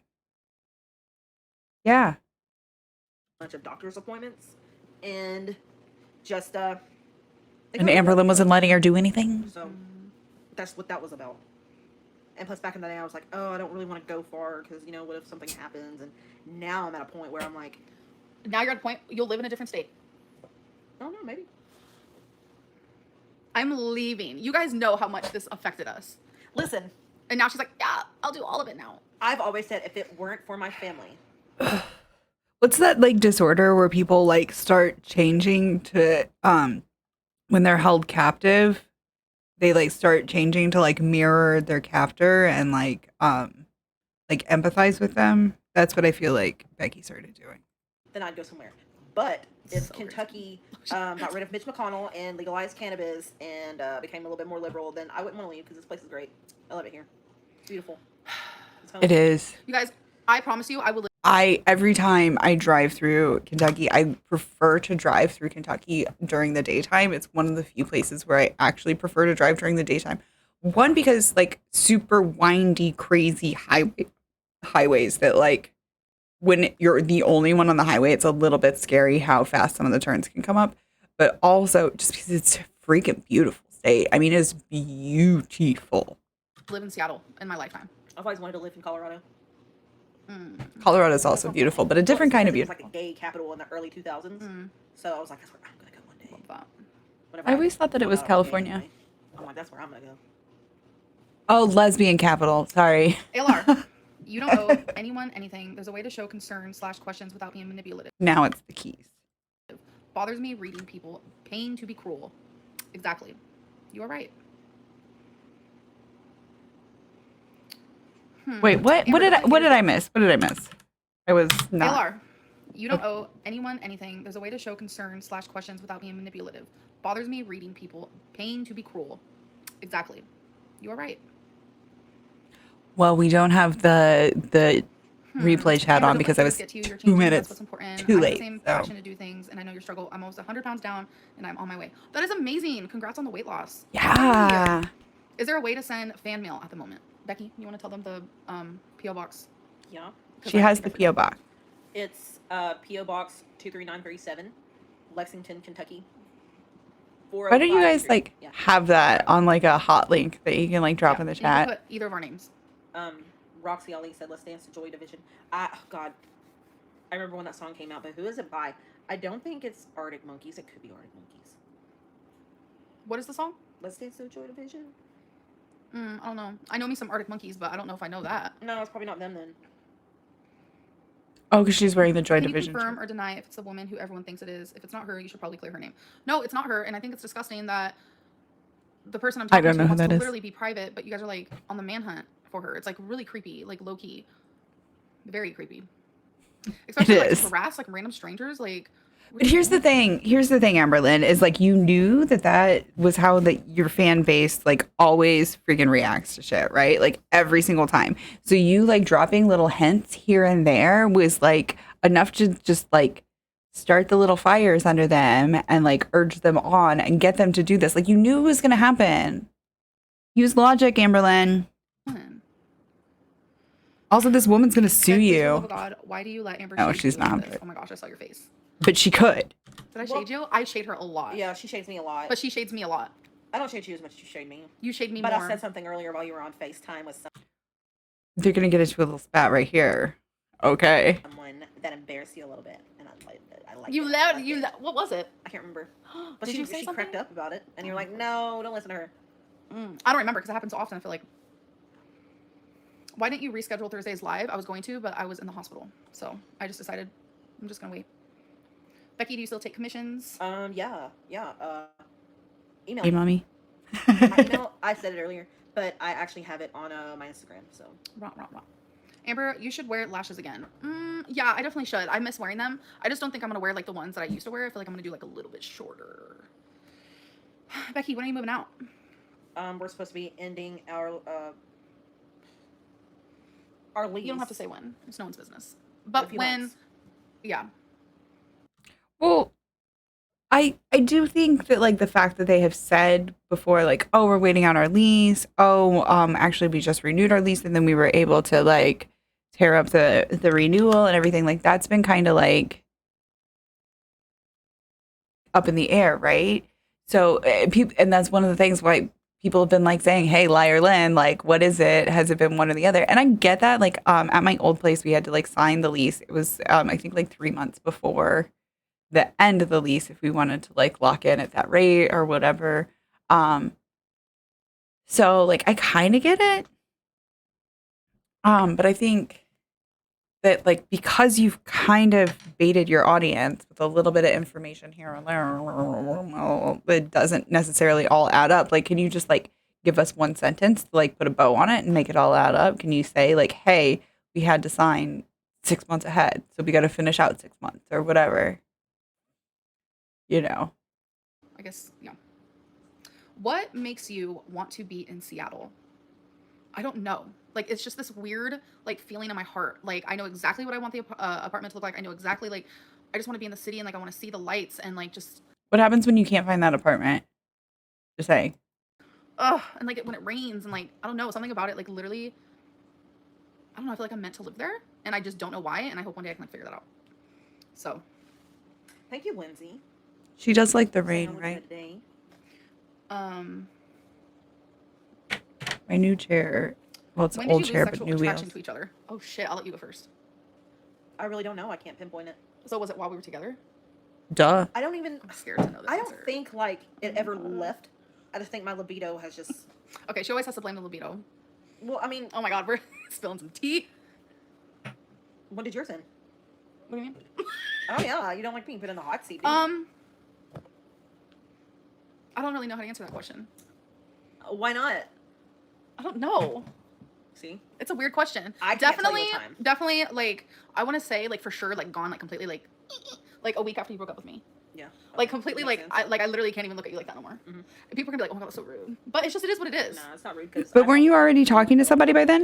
Bunch of doctor's appointments and just And Amberlynn wasn't letting her do anything? So that's what that was about. And plus back in the day I was like, oh, I don't really want to go far because, you know, what if something happens? And now I'm at a point where I'm like, now you're at a point, you'll live in a different state. I don't know, maybe. I'm leaving. You guys know how much this affected us. Listen. And now she's like, yeah, I'll do all of it now. I've always said if it weren't for my family. What's that like disorder where people like start changing to when they're held captive, they like start changing to like mirror their captor and like empathize with them? That's what I feel like Becky started doing. Then I'd go somewhere. But if Kentucky got rid of Mitch McConnell and legalized cannabis and became a little bit more liberal, then I wouldn't want to leave because this place is great. I love it here. It's beautiful. It's home. It is. You guys, I promise you, I will live. Every time I drive through Kentucky, I prefer to drive through Kentucky during the daytime. It's one of the few places where I actually prefer to drive during the daytime. One, because like super windy, crazy highways that like when you're the only one on the highway, it's a little bit scary how fast some of the turns can come up. But also just because it's a freaking beautiful state. I mean, it's beautiful. Live in Seattle in my lifetime. I've always wanted to live in Colorado. Colorado's also beautiful, but a different kind of It was beautiful. like a gay capital in the early 2000s. So I was like, that's where I'm gonna go one day. Love that. Whenever I always thought that it found was out I gay California. anyway, I'm like, that's where I'm gonna go. Oh, lesbian capital. Sorry. ALR, you don't owe anyone anything. There's a way to show concern/questions without being manipulative. Now it's the keys. Bothers me reading people paying to be cruel. Exactly. You are right. Wait, what? Amber, What did I miss? What did I miss? I was not. ALR, you don't owe anyone anything. There's a way to show concern/questions without being manipulative. Bothers me reading people paying to be cruel. Exactly. You are right. Well, we don't have the replay chat Amber, on don't because let I was things get to you. You're 2 changing. minutes That's what's important. too I have late. the same So. passion to do things, and I know your struggle. I'm almost 100 pounds down, and I'm on my way. That is amazing. Congrats on the weight loss. Yeah. Is there a way to send fan mail at the moment? Becky, you want to tell them the P.O. box? Yeah. She has the P.O. box. It's P.O. Box 23937, Lexington, Kentucky. Why don't you guys 405 like have that on like a hot link that you can like drop in the You can chat? put either of our names. Roxy Ali said, "Let's dance to Joy Division." God, I remember when that song came out, but who is it by? I don't think it's Arctic Monkeys. It could be Arctic Monkeys. What is the song? Let's dance to Joy Division. I don't know. I know me some Arctic Monkeys, but I don't know if I know that. No, it's probably not them then. Oh, because she's wearing the Joy Can Division. you confirm or deny if it's the woman who everyone thinks it is? If it's not her, you should probably clear her name. No, it's not her, and I think it's disgusting that the person I'm talking don't know to who wants that to is. literally be private, but you guys are like on the manhunt for her. It's like really creepy, like low key, very creepy. Especially like is. to harass like random strangers. Like, what But are you here's the doing? thing. Here's the thing, Amberlynn, is like you knew that was how your fan base like always freaking reacts to shit, right? Like every single time. So you like dropping little hints here and there was like enough to just like start the little fires under them and like urge them on and get them to do this. Like you knew it was gonna happen. Use logic, Amberlynn. Also, this woman's gonna sue Becky, for the you. love of God, why do you let Amber? No, shade she's you like not, this? but- Oh my gosh, I saw your face. But she could. Did I shade you? I shade her a lot. Yeah, she shades me a lot. But she shades me a lot. I don't shade you as much as you shade me. You shade me But more. I said something earlier while you were on FaceTime with They're gonna get into a little spat right here. Okay. someone that embarrassed you a little bit, and I like You it. loud. I You. liked it. What was it? I can't remember. But Did she you say she something? cracked up about it, and you're like, no, don't listen to her. I don't remember because it happens so often. I feel like. Why didn't you reschedule Thursday's live? I was going to, but I was in the hospital, so I just decided I'm just gonna wait. Becky, do you still take commissions? Yeah. Email. Hey, mommy. I said it earlier, but I actually have it on my Instagram. So. Rah. Amber, you should wear lashes again. Yeah, I definitely should. I miss wearing them. I just don't think I'm gonna wear like the ones that I used to wear. I feel like I'm gonna do like a little bit shorter. Becky, when are you moving out? We're supposed to be ending our lease. You don't have to say when. It's no one's business. In a But few when, months. yeah. Well, I do think that like the fact that they have said before, like, oh, we're waiting on our lease. Oh, actually, we just renewed our lease, and then we were able to like tear up the renewal and everything. Like that's been kind of like up in the air, right? So, and that's one of the things why people have been like saying, "Hey, Liar Lynn, like, what is it? Has it been one or the other?" And I get that. Like, at my old place, we had to like sign the lease. It was, I think, like 3 months before the end of the lease if we wanted to like lock in at that rate or whatever. So like I kind of get it. But I think that like because you've kind of baited your audience with a little bit of information here and there, it doesn't necessarily all add up. Like, can you just like give us one sentence to like put a bow on it and make it all add up? Can you say like, hey, we had to sign 6 months ahead, so we got to finish out 6 months or whatever? You know. I guess, yeah. What makes you want to be in Seattle? I don't know. Like, it's just this weird, like, feeling in my heart. Like, I know exactly what I want the apartment to look like. I know exactly, like, I just want to be in the city and, like, I want to see the lights and, like, just... What happens when you can't find that apartment? Just saying. Ugh. And, like, when it rains and, like, I don't know, something about it, like, literally... I don't know, I feel like I'm meant to live there. And I just don't know why. And I hope one day I can, like, figure that out. So. Thank you, Lindsay. She does like the So rain, I'm looking right? at today. My new chair. Well, it's an When did old you chair, lose but sexual new wheels. attraction to each other? Oh, shit. I'll let you go first. I really don't know. I can't pinpoint it. So was it while we were together? Duh. I don't even. I'm scared to know this I don't answer. think like it ever left. I just think my libido has just. Okay, she always has to blame the libido. Well, I mean, Oh my god, we're spilling some tea. when did yours end? What do you mean? Oh yeah, you don't like being put in the hot seat. Do you? I don't really know how to answer that question. Why not? I don't know. See, It's a weird question. I can't tell you Definitely, a time. definitely. Like, I want to say, like, for sure, like, gone, like, completely, like a week after you broke up with me. Yeah. Like, okay, completely, makes like, sense. I literally can't even look at you like that no more. Mhm. And people are gonna be like, oh my god, that's so rude. But it's just, it is what it is. Nah, it's not rude. Cause But weren't you already talking to somebody by then?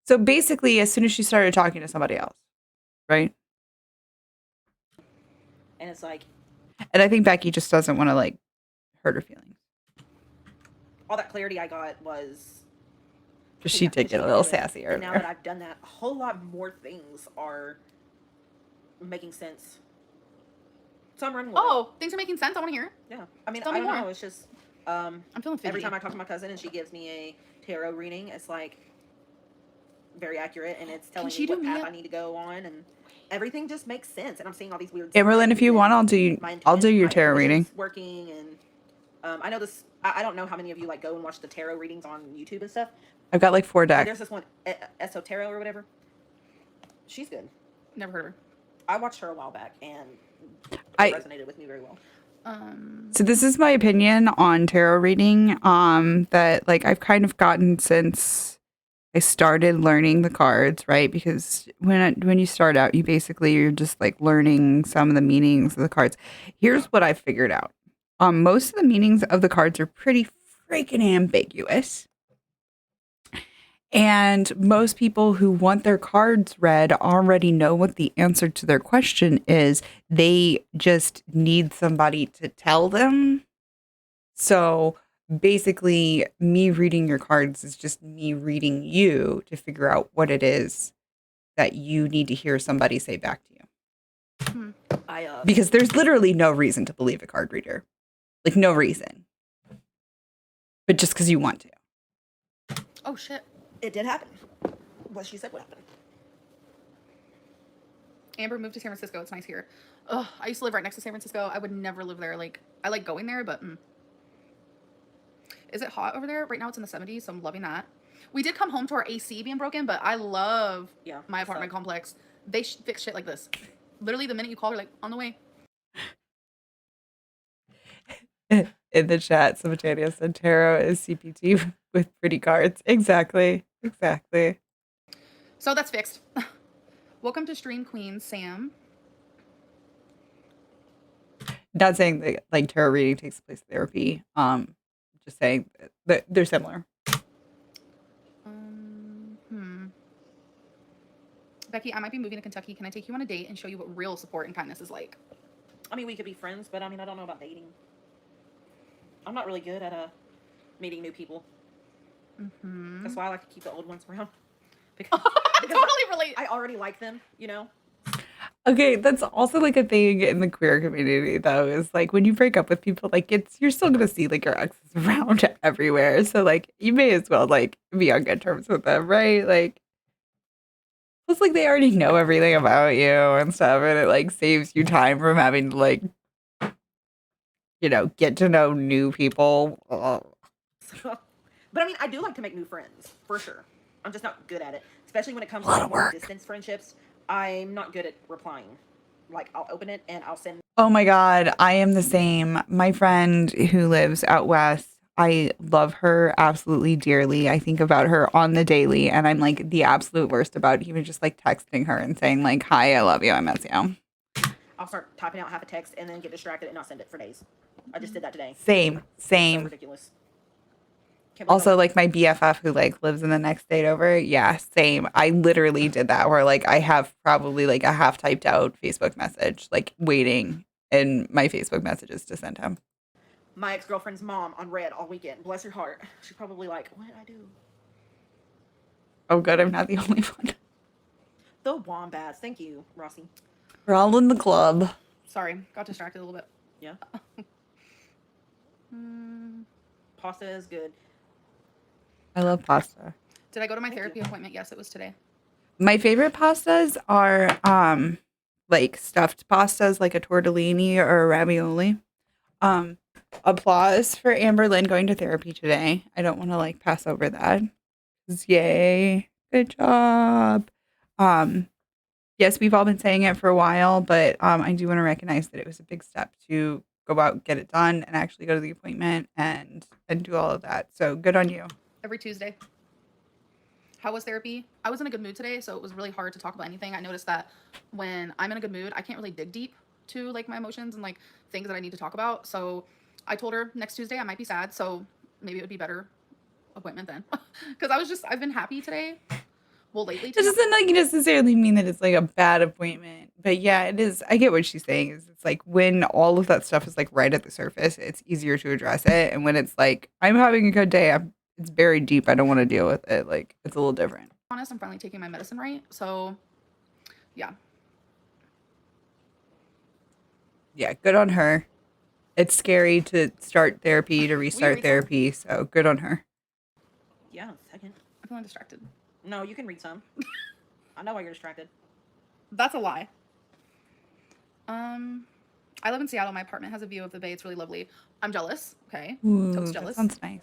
So basically, as soon as she started talking to somebody else, right? And it's like And I think Becky just doesn't want to like hurt her feelings. all that clarity I got was. She did get a little sassy And now earlier. that I've done that, a whole lot more things are making sense. So I'm running with it. Oh, things are making sense. I want to hear. Yeah. I mean, Tell I me don't more. know. It's just I'm feeling fidgety. every time I talk to my cousin and she gives me a tarot reading, it's like very accurate and it's telling she me do what me path a- I need to go on and everything just makes sense. And I'm seeing all these weird. Amberlynn, if you signs want, and I'll do your my tarot reading. intuition's working and I know this. I don't know how many of you like go and watch the tarot readings on YouTube and stuff. I've got like 4 But decks. there's this one, Esoterra or whatever. She's good. Never heard of her. I watched her a while back and it resonated with me very well. So this is my opinion on tarot reading. That like I've kind of gotten since I started learning the cards, right? Because when you start out, you're just like learning some of the meanings of the cards. Here's what I figured out. Most of the meanings of the cards are pretty freaking ambiguous. And most people who want their cards read already know what the answer to their question is. They just need somebody to tell them. So basically, me reading your cards is just me reading you to figure out what it is that you need to hear somebody say back to you. Because there's literally no reason to believe a card reader. Like, no reason. But just because you want to. Oh, shit. It did happen. What she said would happen. Amber moved to San Francisco. It's nice here. Ugh, I used to live right next to San Francisco. I would never live there. Like, I like going there, but Is it hot over there? Right now it's in the 70s, so I'm loving that. We did come home to our AC being broken, but I love my apartment complex. They fix shit like this. Literally, the minute you call, they're like, on the way. In the chat, Simultaneous said tarot is CPT with pretty cards. Exactly. So that's fixed. Welcome to Stream Queen, Sam. Not saying that like tarot reading takes place in therapy. Just saying that they're similar. Becky, I might be moving to Kentucky. Can I take you on a date and show you what real support and kindness is like? I mean, we could be friends, but I mean, I don't know about dating. I'm not really good at meeting new people. That's why I like to keep the old ones around. Because totally relate. I already like them, you know? Okay, that's also like a thing in the queer community though, is like when you break up with people, like you're still gonna see like your exes around everywhere. So like you may as well like be on good terms with them, right? Like it's like they already know everything about you and stuff, and it like saves you time from having to like get to know new people. But I mean, I do like to make new friends, for sure. I'm just not good at it. Especially when it comes to like long distance friendships. I'm not good at replying. Like, I'll open it and I'll send. Oh my God, I am the same. My friend who lives out west, I love her absolutely dearly. I think about her on the daily, and I'm like the absolute worst about even just like texting her and saying like, hi, I love you, I miss you. I'll start typing out half a text and then get distracted and not send it for days. I just did that today. Same. So ridiculous. Also, like my BFF who like lives in the next state over. Yeah, same. I literally did that where like I have probably like a half typed out Facebook message, like waiting in my Facebook messages to send him. My ex-girlfriend's mom on red all weekend. Bless her heart. She's probably like, what did I do? Oh, good. I'm not the only one. The wombats. Thank you, Rossi. We're all in the club. Sorry, got distracted a little bit. Yeah. Pasta is good. I love pasta. Did I go to my therapy appointment? Yes, it was today. My favorite pastas are like stuffed pastas like a tortellini or a ravioli. Um Applause for Amberlynn going to therapy today. I don't want to like pass over that. 'Cause yay. Good job. Um yes, we've all been saying it for a while, but I do want to recognize that it was a big step to go out, get it done, and actually go to the appointment and do all of that. So good on you. Every Tuesday. How was therapy? I was in a good mood today, so it was really hard to talk about anything. I noticed that when I'm in a good mood, I can't really dig deep to like my emotions and like things that I need to talk about. So I told her next Tuesday I might be sad, so maybe it would be better appointment then. Because I've been happy today. Well, lately It too. doesn't like necessarily mean that it's like a bad appointment, but yeah, it is. I get what she's saying. Is it's like when all of that stuff is like right at the surface, it's easier to address it, and when it's like I'm having a good day, it's buried deep. I don't want to deal with it. Like it's a little different. Honest, I'm finally taking my medicine right. So yeah. Yeah, good on her. It's scary to start therapy, to restart therapy, so good on her. Yeah, second. I'm feeling distracted. No, you can read some. I know why you're distracted. That's a lie. I live in Seattle. My apartment has a view of the bay. It's really lovely. I'm jealous. Okay. Ooh, Totes that jealous. sounds nice.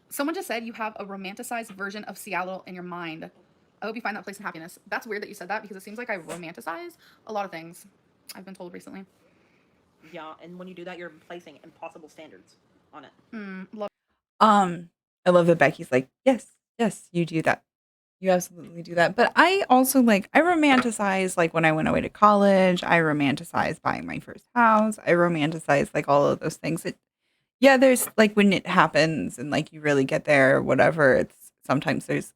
Someone just said you have a romanticized version of Seattle in your mind. I hope you find that place in happiness. That's weird that you said that because it seems like I romanticize a lot of things I've been told recently. Yeah, and when you do that, you're placing impossible standards on it. Love. I love that Becky's like, yes, you do that. You absolutely do that. But I also like, I romanticize like when I went away to college. I romanticize buying my first house. I romanticize like all of those things. Yeah, there's like when it happens and like you really get there or whatever, it's sometimes there's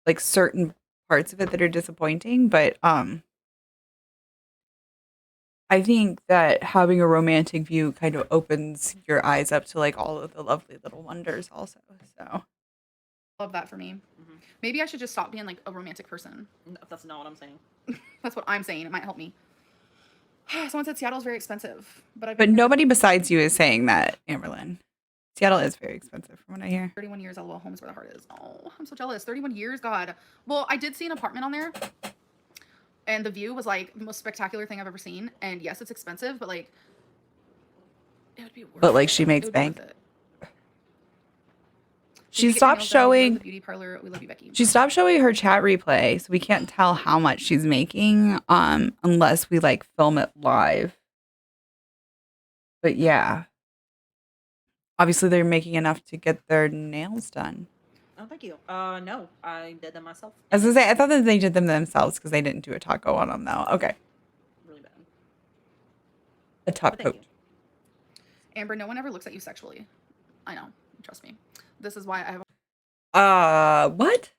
like certain parts of it that are disappointing. But I think that having a romantic view kind of opens your eyes up to like all of the lovely little wonders also. So Love that for me. Mm-hmm. Maybe I should just stop being like a romantic person. No, that's not what I'm saying. That's what I'm saying. It might help me. Someone said Seattle's very expensive, but nobody besides you is saying that, Amberlynn. Seattle is very expensive from what I hear. 31 years, LOL, home is where the heart is. Oh, I'm so jealous. 31 years, God. Well, I did see an apartment on there, and the view was like the most spectacular thing I've ever seen. And yes, it's expensive, but like, it would be worth it. But like, she makes bank. She Did you get your stopped nails done? showing. The beauty parlor. We love you, Becky. She stopped showing her chat replay, so we can't tell how much she's making unless we like film it live. But yeah, obviously they're making enough to get their nails done. Oh, thank you. No, I did them myself. I was gonna say, I thought that they did them themselves because they didn't do a taco on them though. Okay. Really bad. A top coat. Amber, no one ever looks at you sexually. I know. Trust me. This is why I have what?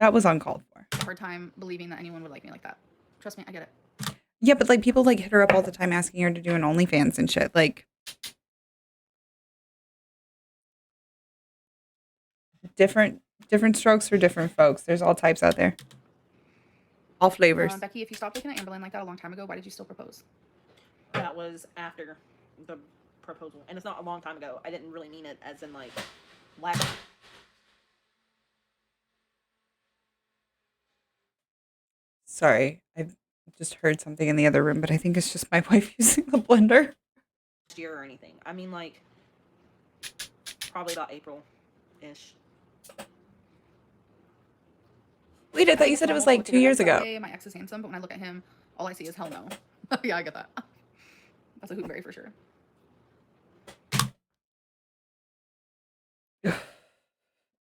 That was uncalled for. a hard time believing that anyone would like me like that. Trust me, I get it. Yeah, but like people like hit her up all the time asking her to do an OnlyFans and shit. Like different strokes for different folks. There's all types out there. All flavors. Becky, if you stopped looking at Amberlynn like that a long time ago, why did you still propose? That was after the proposal. And it's not a long time ago. I didn't really mean it as in like last. Sorry, I've just heard something in the other room, but I think it's just my wife using the blender. Year or anything. I mean, like, probably about April-ish. Wait, I thought you said it was like 2 years ago. My ex is handsome, but when I look at him, all I see is hell no. Yeah, I get that. That's a Hootenberry for sure.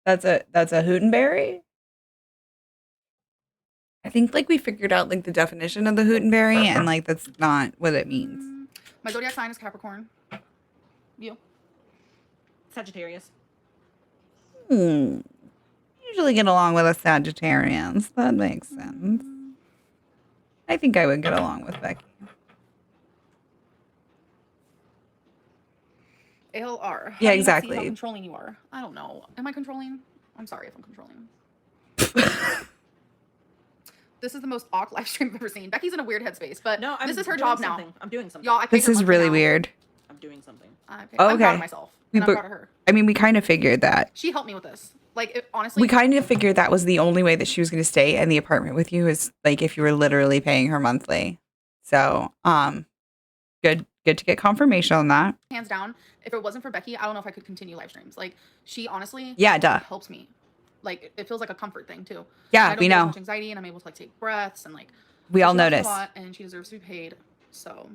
That's a Hootenberry? I think like we figured out like the definition of the Hootenberry and like that's not what it means. My zodiac sign is Capricorn. You? Sagittarius. Usually get along with a Sagittarius. That makes sense. I think I would get along with Becky. ALR. Yeah, How exactly. See how controlling you are. I don't know. Am I controlling? I'm sorry if I'm controlling. This is the most awkward live stream I've ever seen. Becky's in a weird headspace, but no, this is her job now. I'm doing something. Y'all, this is really weird. doing something. I'm Okay. proud of myself, and I'm proud of her. I mean, we kind of figured that. She helped me with this. Like, honestly, We kind of figured that was the only way that she was going to stay in the apartment with you, is like if you were literally paying her monthly. So, good to get confirmation on that. hands down, if it wasn't for Becky, I don't know if I could continue live streams. Like, she honestly, Yeah, duh. helps me. Like, it feels like a comfort thing too. Yeah, I don't we get as know. much anxiety, and I'm able to like take breaths and like. We all she helps me notice. a lot, and she deserves to be paid. So,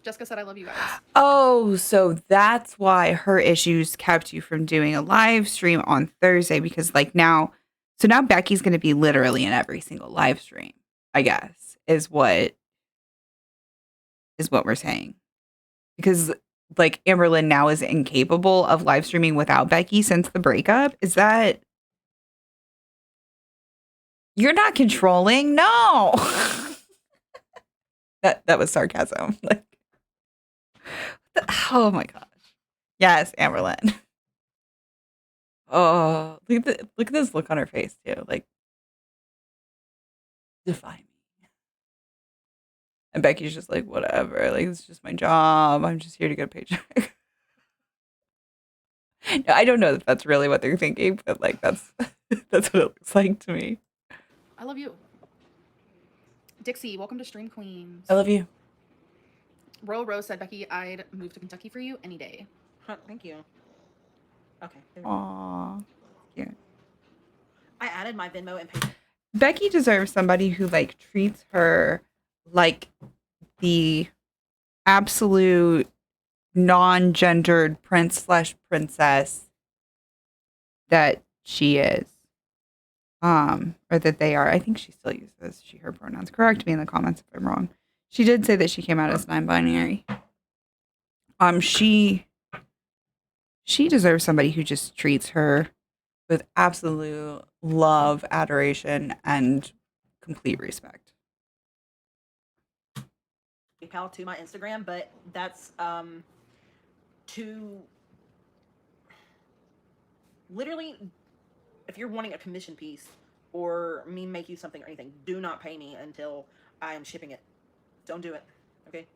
Jessica said, "I love you guys." Oh, so that's why her issues kept you from doing a live stream on Thursday, because like now Becky's going to be literally in every single live stream, I guess, is what we're saying. Because like Amberlynn now is incapable of live streaming without Becky since the breakup. Is that, you're not controlling? No. that was sarcasm. Like, oh my gosh. Yes, Amberlynn. Oh, look at this look on her face too. Like, defy me. And Becky's just like, whatever. Like, it's just my job. I'm just here to get a paycheck. No, I don't know if that's really what they're thinking, but like that's what it looks like to me. I love you, Dixie. Welcome to Stream Queens. I love you. Royal Rose said, "Becky, I'd move to Kentucky for you any day." Thank you. Okay. Aww. Yeah. I added my Venmo and PayPal. Becky deserves somebody who like treats her like the absolute non-gendered prince/princess that she is. Or that they are. I think she still uses she, her pronouns. Correct me in the comments if I'm wrong. She did say that she came out as non-binary. She deserves somebody who just treats her with absolute love, adoration, and complete respect. PayPal to my Instagram, but that's to literally, if you're wanting a commission piece or me make you something or anything, do not pay me until I am shipping it. Don't do it. Okay.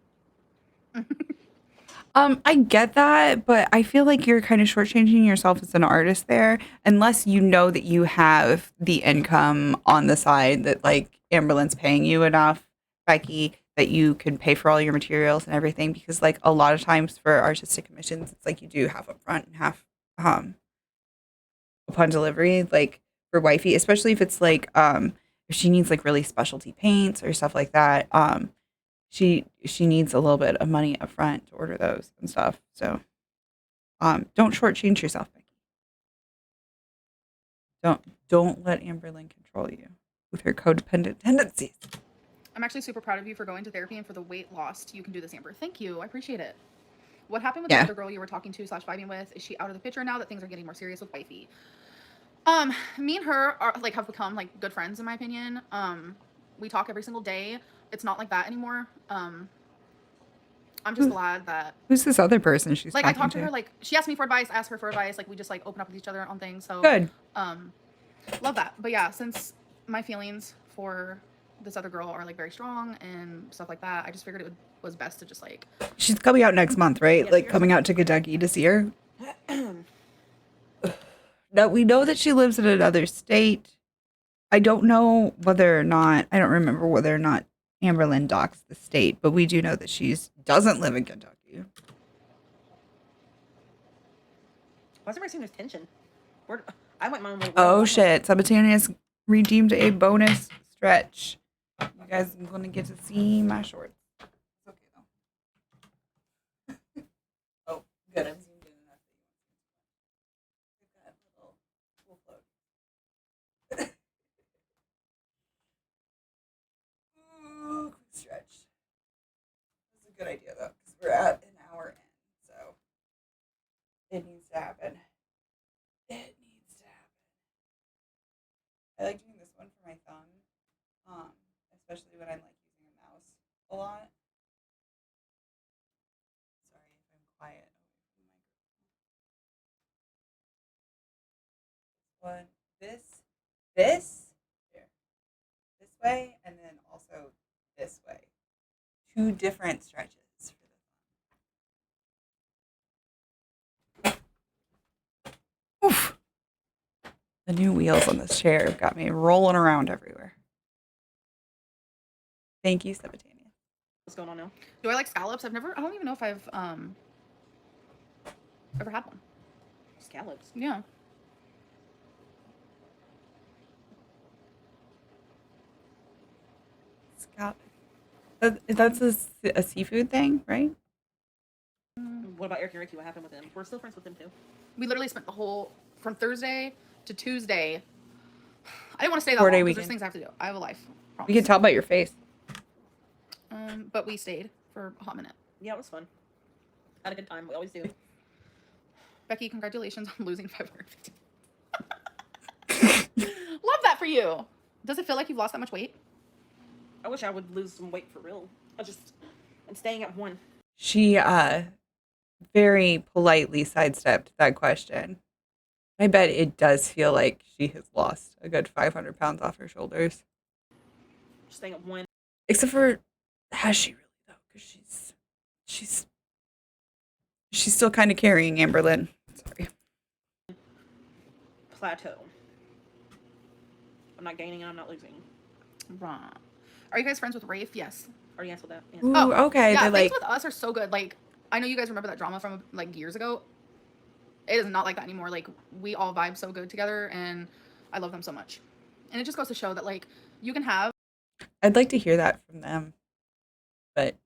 I get that, but I feel like you're kind of shortchanging yourself as an artist there, unless you know that you have the income on the side that like Amberlynn's paying you enough, Becky, that you can pay for all your materials and everything. Because like a lot of times for artistic commissions, it's like you do half up front and half upon delivery. Like for wifey, especially if it's like if she needs like really specialty paints or stuff like that, she needs a little bit of money up front to order those and stuff. So don't shortchange yourself, Becky. Don't let Amberlynn control you with her codependent tendencies. I'm actually super proud of you for going to therapy and for the weight lost. You can do this, Amber. Thank you. I appreciate it. What happened with the other girl you were talking to / vibing with? Is she out of the picture now that things are getting more serious with wifey? Me and her are like have become like good friends in my opinion. We talk every single day. It's not like that anymore. I'm just glad that. Who's this other person she's like talking I talked to to her, like she asked me for advice, asked her for advice, like we just like open up with each other on things. So good. Love that. But yeah, since my feelings for this other girl are like very strong and stuff like that, I just figured it was best to just like. She's coming out next month, right? Yes, like coming out to Kentucky to see her. Now we know that she lives in another state. I don't know whether or not, I don't remember whether or not Amberlynn docks the state, but we do know that she doesn't live in Kentucky. Why is everybody seeing this tension? I went my own way. Oh shit! Sabatanius redeemed a bonus stretch. You guys are gonna get to see my shorts. It's okay though. Oh, good. I'm zoomed in enough. Got a little float. Ooh, quick stretch. This is a good idea though, because we're at an hour in, so it needs to happen. It needs to happen. I like doing this one for my thumb, especially when I'm like using a mouse a lot. Sorry if I'm quiet away from the microphone. One, this, here, this way, and then also this way. Two different stretches for the thumb. The new wheels on this chair have got me rolling around everywhere. Thank you, Sabatania. What's going on now? Do I like scallops? I don't even know if I've ever had one. Scallops. Yeah. Scott. That's a seafood thing, right? What about Eric and Ricky? What happened with them? We're still friends with them too. We literally spent the whole from Thursday to Tuesday. I didn't want to stay that 4-day long because weekend. there's things I have to do. I have a life. Promise. We can tell by your face. But we stayed for a hot minute. Yeah, it was fun. Had a good time. We always do. Becky, congratulations on losing 550. Love that for you. Does it feel like you've lost that much weight? I wish I would lose some weight for real. I'm staying at 1. She very politely sidestepped that question. I bet it does feel like she has lost a good 500 pounds off her shoulders. Staying at 1. Except for, has she really though? Because she's still kind of carrying Amberlynn. Sorry. Plateau. I'm not gaining and I'm not losing. Right. Are you guys friends with Rafe? Yes. Already answered that. Ooh, Oh, okay. Yeah, They're things like, with us are so good. Like, I know you guys remember that drama from like years ago. It is not like that anymore. Like, we all vibe so good together, and I love them so much. And it just goes to show that like you can have I'd like to hear that from them, but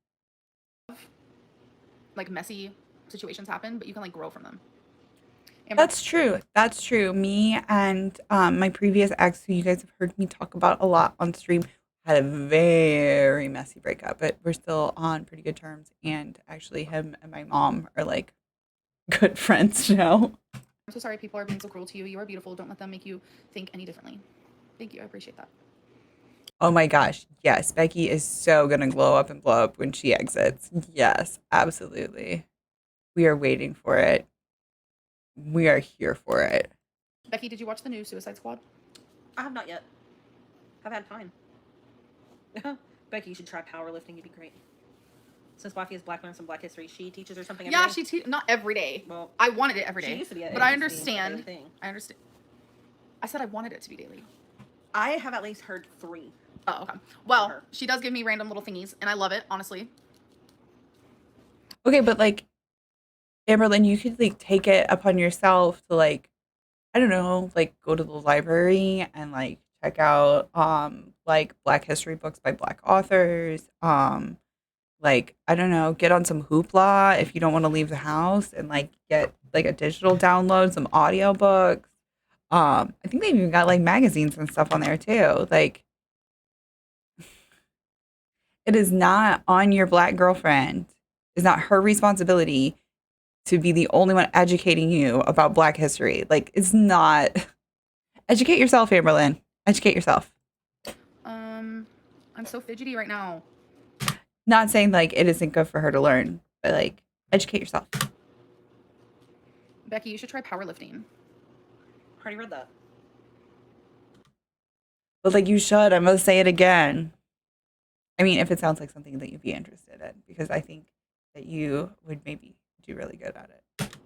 like messy situations happen, but you can like grow from them. that's true. That's true. Me and my previous ex, who you guys have heard me talk about a lot on stream, had a very messy breakup, but we're still on pretty good terms. And actually, him and my mom are like good friends now. I'm so sorry people are being so cruel to you. You are beautiful. Don't let them make you think any differently. Thank you. I appreciate that. Oh my gosh. Yes. Becky is so going to glow up and blow up when she exits. Yes, absolutely. We are waiting for it. We are here for it. Becky, did you watch the new Suicide Squad? I have not yet. I've had time. Becky, you should try powerlifting. You'd be great. Since Wifey is black, learn some Black history. She teaches her something every Yeah, day. not every day. Well, I wanted it every she day. used to be. But I understand. Thing. I understand. I said I wanted it to be daily. I have at least heard 3. Oh, okay. Well, she does give me random little thingies, and I love it, honestly. Okay, but like, Amberlynn, you could like take it upon yourself to like, I don't know, like go to the library and like check out like Black history books by Black authors. Like, I don't know, get on some Hoopla if you don't want to leave the house and like get like a digital download, some audiobooks. I think they've even got like magazines and stuff on there too. Like, it is not on your Black girlfriend. It's not her responsibility to be the only one educating you about Black history. Like, it's not. Educate yourself, Amberlynn. Educate yourself. I'm so fidgety right now. Not saying like it isn't good for her to learn, but like educate yourself. Becky, you should try powerlifting. I already read that. But like you should. I'm gonna say it again. I mean, if it sounds like something that you'd be interested in, because I think that you would maybe do really good at it.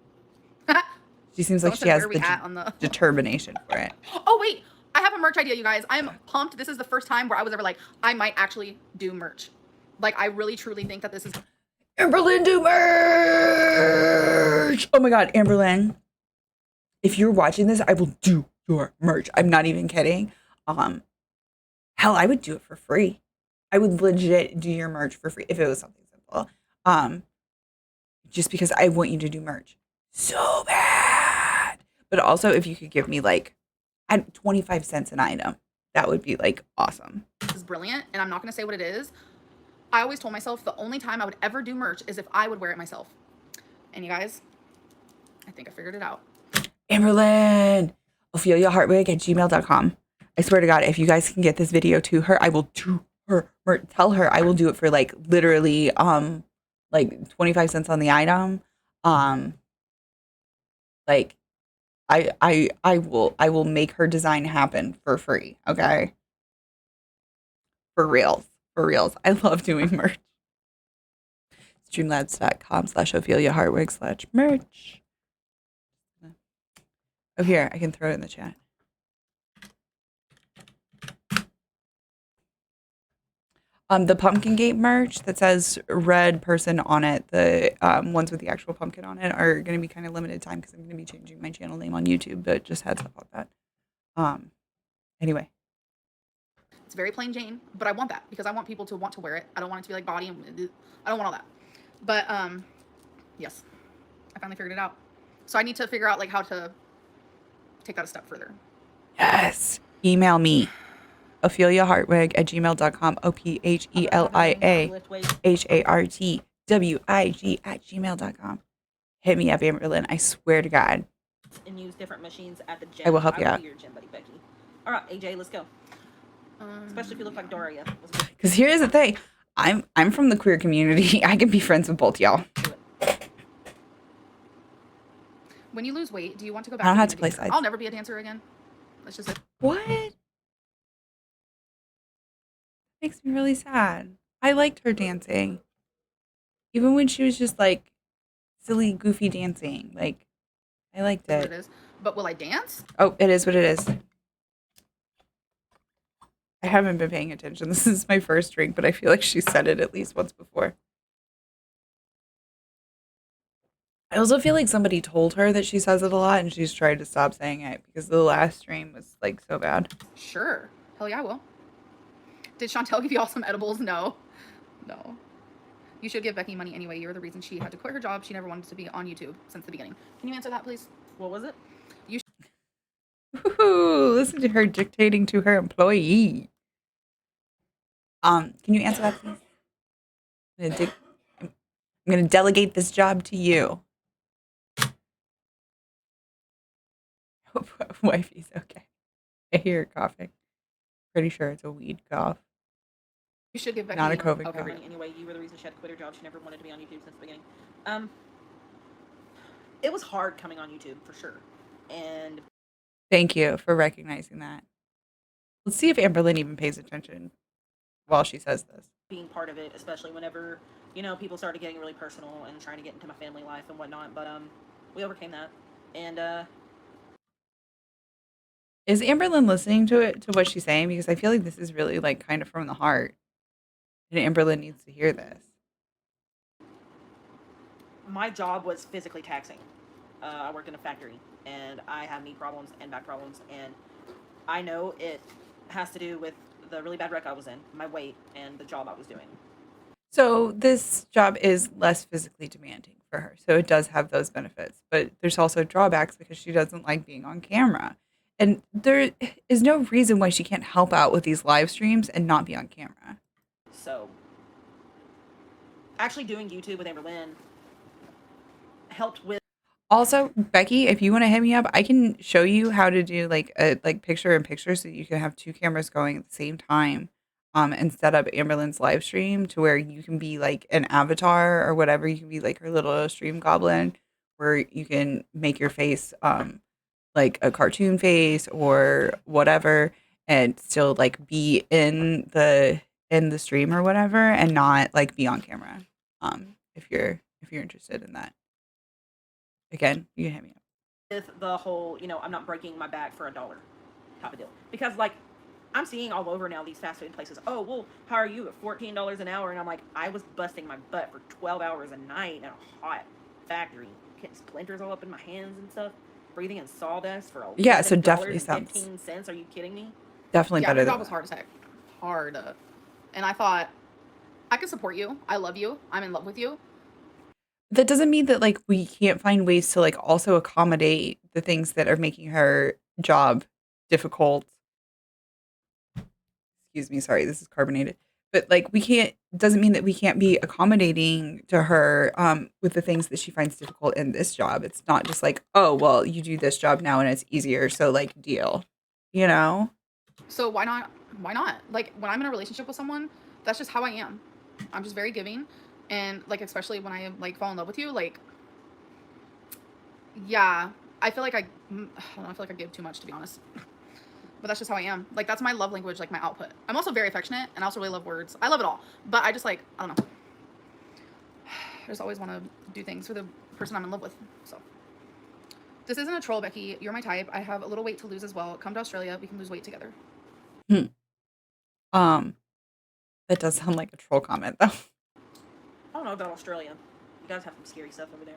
She seems like she has the determination for it. Oh wait, I have a merch idea, you guys. I am pumped. This is the first time where I was ever like, I might actually do merch. Like, I really truly think that this is Amberlynn do merch. Oh my god, Amberlynn. If you're watching this, I will do your merch. I'm not even kidding. Hell, I would do it for free. I would legit do your merch for free if it was something simple. Just because I want you to do merch so bad. But also, if you could give me like at 25 cents an item, that would be like awesome. This is brilliant, and I'm not gonna say what it is. I always told myself the only time I would ever do merch is if I would wear it myself. And you guys, I think I figured it out. Amberlynn, OpheliaHartwig@gmail.com. I swear to God, if you guys can get this video to her, I will do her merch. Tell her I will do it for like literally like 25 cents on the item. Like I will make her design happen for free, okay? For reals. For reals. I love doing merch. Streamlabs.com/OpheliaHartwig/merch. Oh, here, I can throw it in the chat. The Pumpkin Gate merch that says red person on it, the ones with the actual pumpkin on it, are going to be kind of limited time because I'm going to be changing my channel name on YouTube. But just heads up on that. Anyway, It's very plain Jane, but I want that because I want people to want to wear it. I don't want it to be like body and I don't want all that. But yes, I finally figured it out. So I need to figure out like how to take that a step further. yes. Email me, opheliahartwig@gmail.com. OPHELIAHARTWIG Hit me up, Amberlynn. I swear to God. And use different machines at the gym. I will help you I will out. be your gym buddy, Becky. All right, AJ, let's go. Especially if you look like Daria. Because here's the thing. I'm from the queer community. I can be friends with both y'all. When you lose weight, do you want to go back? I don't to have being to play a dancer? sides. I'll never be a dancer again. Let's just say. What? Makes me really sad. I liked her dancing. Even when she was just like silly, goofy dancing. Like, I liked What it. it is. But will I dance? Oh, it is what it is. I haven't been paying attention. This is my first drink, but I feel like she said it at least once before. I also feel like somebody told her that she says it a lot and she's tried to stop saying it because the last stream was like so bad. Sure. Hell yeah, I will. Did Chantel give you all some edibles? No. No. You should give Becky money anyway. You're the reason she had to quit her job. She never wanted to be on YouTube since the beginning. Can you answer that, please? What was it? Ooh, listen to her dictating to her employee. Can you answer that, please? I'm gonna delegate this job to you. Hope wifey's okay. I hear her coughing. Pretty sure it's a weed cough. You should give Becky Not a COVID okay. cough. Anyway, you were the reason she had to quit her job. She never wanted to be on YouTube since the beginning. It was hard coming on YouTube for sure. And Thank you for recognizing that. Let's see if Amberlynn even pays attention while she says this. Being part of it, especially whenever, people started getting really personal and trying to get into my family life and whatnot. But we overcame that. And is Amberlynn listening to what she's saying? Because I feel like this is really like kind of from the heart. And Amberlynn needs to hear this. My job was physically taxing. I worked in a factory and I have knee problems and back problems, and I know it has to do with the really bad wreck I was in, my weight, and the job I was doing. So this job is less physically demanding for her. So it does have those benefits, but there's also drawbacks because she doesn't like being on camera. And there is no reason why she can't help out with these live streams and not be on camera. So actually doing YouTube with Amberlynn helped with. Also, Becky, if you want to hit me up, I can show you how to do like a picture in picture so that you can have two cameras going at the same time. And set up Amberlynn's live stream to where you can be like an avatar or whatever. You can be like her little stream goblin, where you can make your face like a cartoon face or whatever, and still like be in the stream or whatever, and not like be on camera. If you're interested in that, again, you can hit me up. With the whole, I'm not breaking my back for $1 type of deal, because like I'm seeing all over now these fast food places. Oh, we'll hire you at $14 an hour, and I'm like, I was busting my butt for 12 hours a night in a hot factory, getting splinters all up in my hands and stuff, breathing in sawdust for so definitely sounds 15 cents. Are you kidding me? Definitely yeah, better. Your job was hard as heck. Hard. And I thought, I can support you. I love you. I'm in love with you. That doesn't mean that like we can't find ways to like also accommodate the things that are making her job difficult. Excuse me, sorry, this is carbonated. But like we can't, doesn't mean that we can't be accommodating to her with the things that she finds difficult in this job. It's not just like, oh, well, you do this job now and it's easier, so like deal. You know? So why not? Why not? Like when I'm in a relationship with someone, that's just how I am. I'm just very giving, and like especially when I like fall in love with you, like yeah, I feel like I don't know, I feel like I give too much, to be honest. But that's just how I am. Like that's my love language, like my output. I'm also very affectionate and I also really love words. I love it all. But I just like, I don't know. I just always want to do things for the person I'm in love with. So this isn't a troll, Becky. You're my type. I have a little weight to lose as well. Come to Australia. We can lose weight together. That does sound like a troll comment, though. I don't know about Australia. You guys have some scary stuff over there.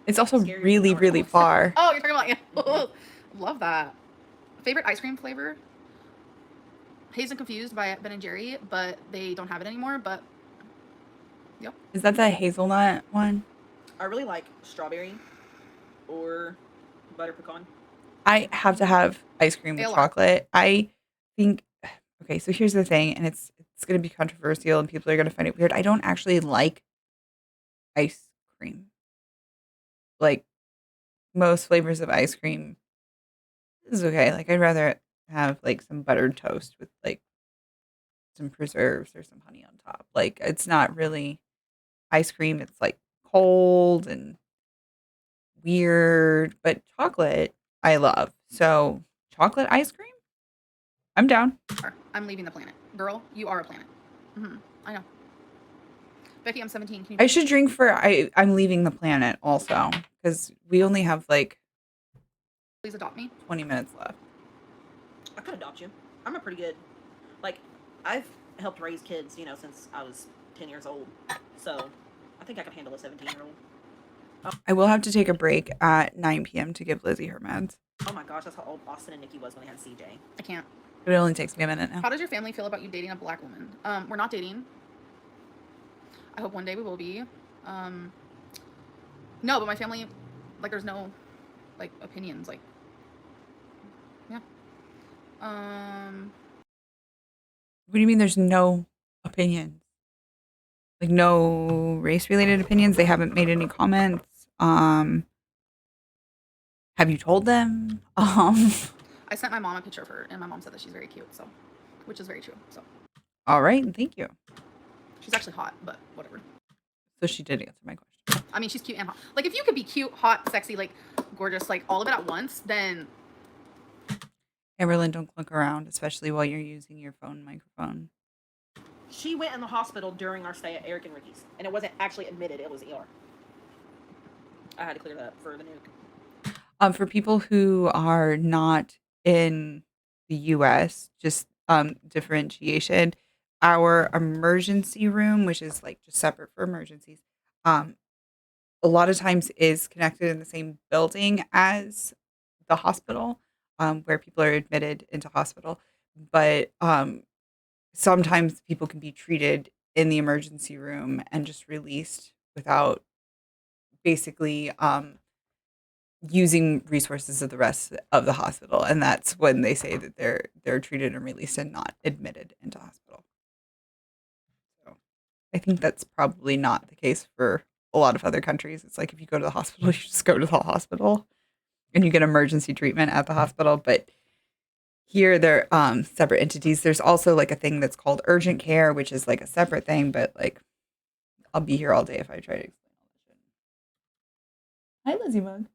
It's also Scary really, than really far. Oh, you're talking about love that. Favorite ice cream flavor? Hazed and Confused by Ben and Jerry, but they don't have it anymore. But yep. Is that the hazelnut one? I really like strawberry or butter pecan. I have to have ice cream with ALR. chocolate. I think okay, so here's the thing, and it's going to be controversial and people are going to find it weird. I don't actually like ice cream. Like most flavors of ice cream is okay. Like I'd rather have like some buttered toast with like some preserves or some honey on top. Like it's not really ice cream. It's like cold and weird, but chocolate I love. So chocolate ice cream, I'm down. I'm leaving the planet. Girl, you are a planet. I know. Becky, I'm 17. Can you I should drink for I'm leaving the planet also because we only have like please adopt me? 20 minutes left. I could adopt you. I'm a pretty good, like, I've helped raise kids, you know, since I was 10 years old. So I think I can handle a 17-year-old. I will have to take a break at 9 p.m. to give Lizzie her meds. Oh my gosh, that's how old Austin and Nikki was when they had CJ. I can't. But it only takes me a minute now. How does your family feel about you dating a black woman? We're not dating. I hope one day we will be. No, but my family, like, there's no, like, opinions, like, yeah. What do you mean there's no opinions? Like no race-related opinions? They haven't made any comments? Have you told them? I sent my mom a picture of her, and my mom said that she's very cute, so, which is very true, so. All right, thank you. She's actually hot, but whatever. So she did answer my question. I mean, she's cute and hot. Like, if you could be cute, hot, sexy, like, gorgeous, like, all of it at once, then... Amberlynn, don't click around, especially while you're using your phone microphone. She went in the hospital during our stay at Eric and Ricky's, and it wasn't actually admitted, it was ER. I had to clear that up for the nuke. For people who are not in the U.S., just differentiation, our emergency room, which is like just separate for emergencies, a lot of times is connected in the same building as the hospital, where people are admitted into hospital. But sometimes people can be treated in the emergency room and just released without basically using resources of the rest of the hospital, and that's when they say that they're treated and released and not admitted into hospital. So I think that's probably not the case for a lot of other countries. It's like if you go to the hospital, you just go to the hospital and you get emergency treatment at the hospital. But here they're separate entities. There's also like a thing that's called urgent care, which is like a separate thing, but like I'll be here all day if I try to explain all this shit. Hi, Lizzie Mug.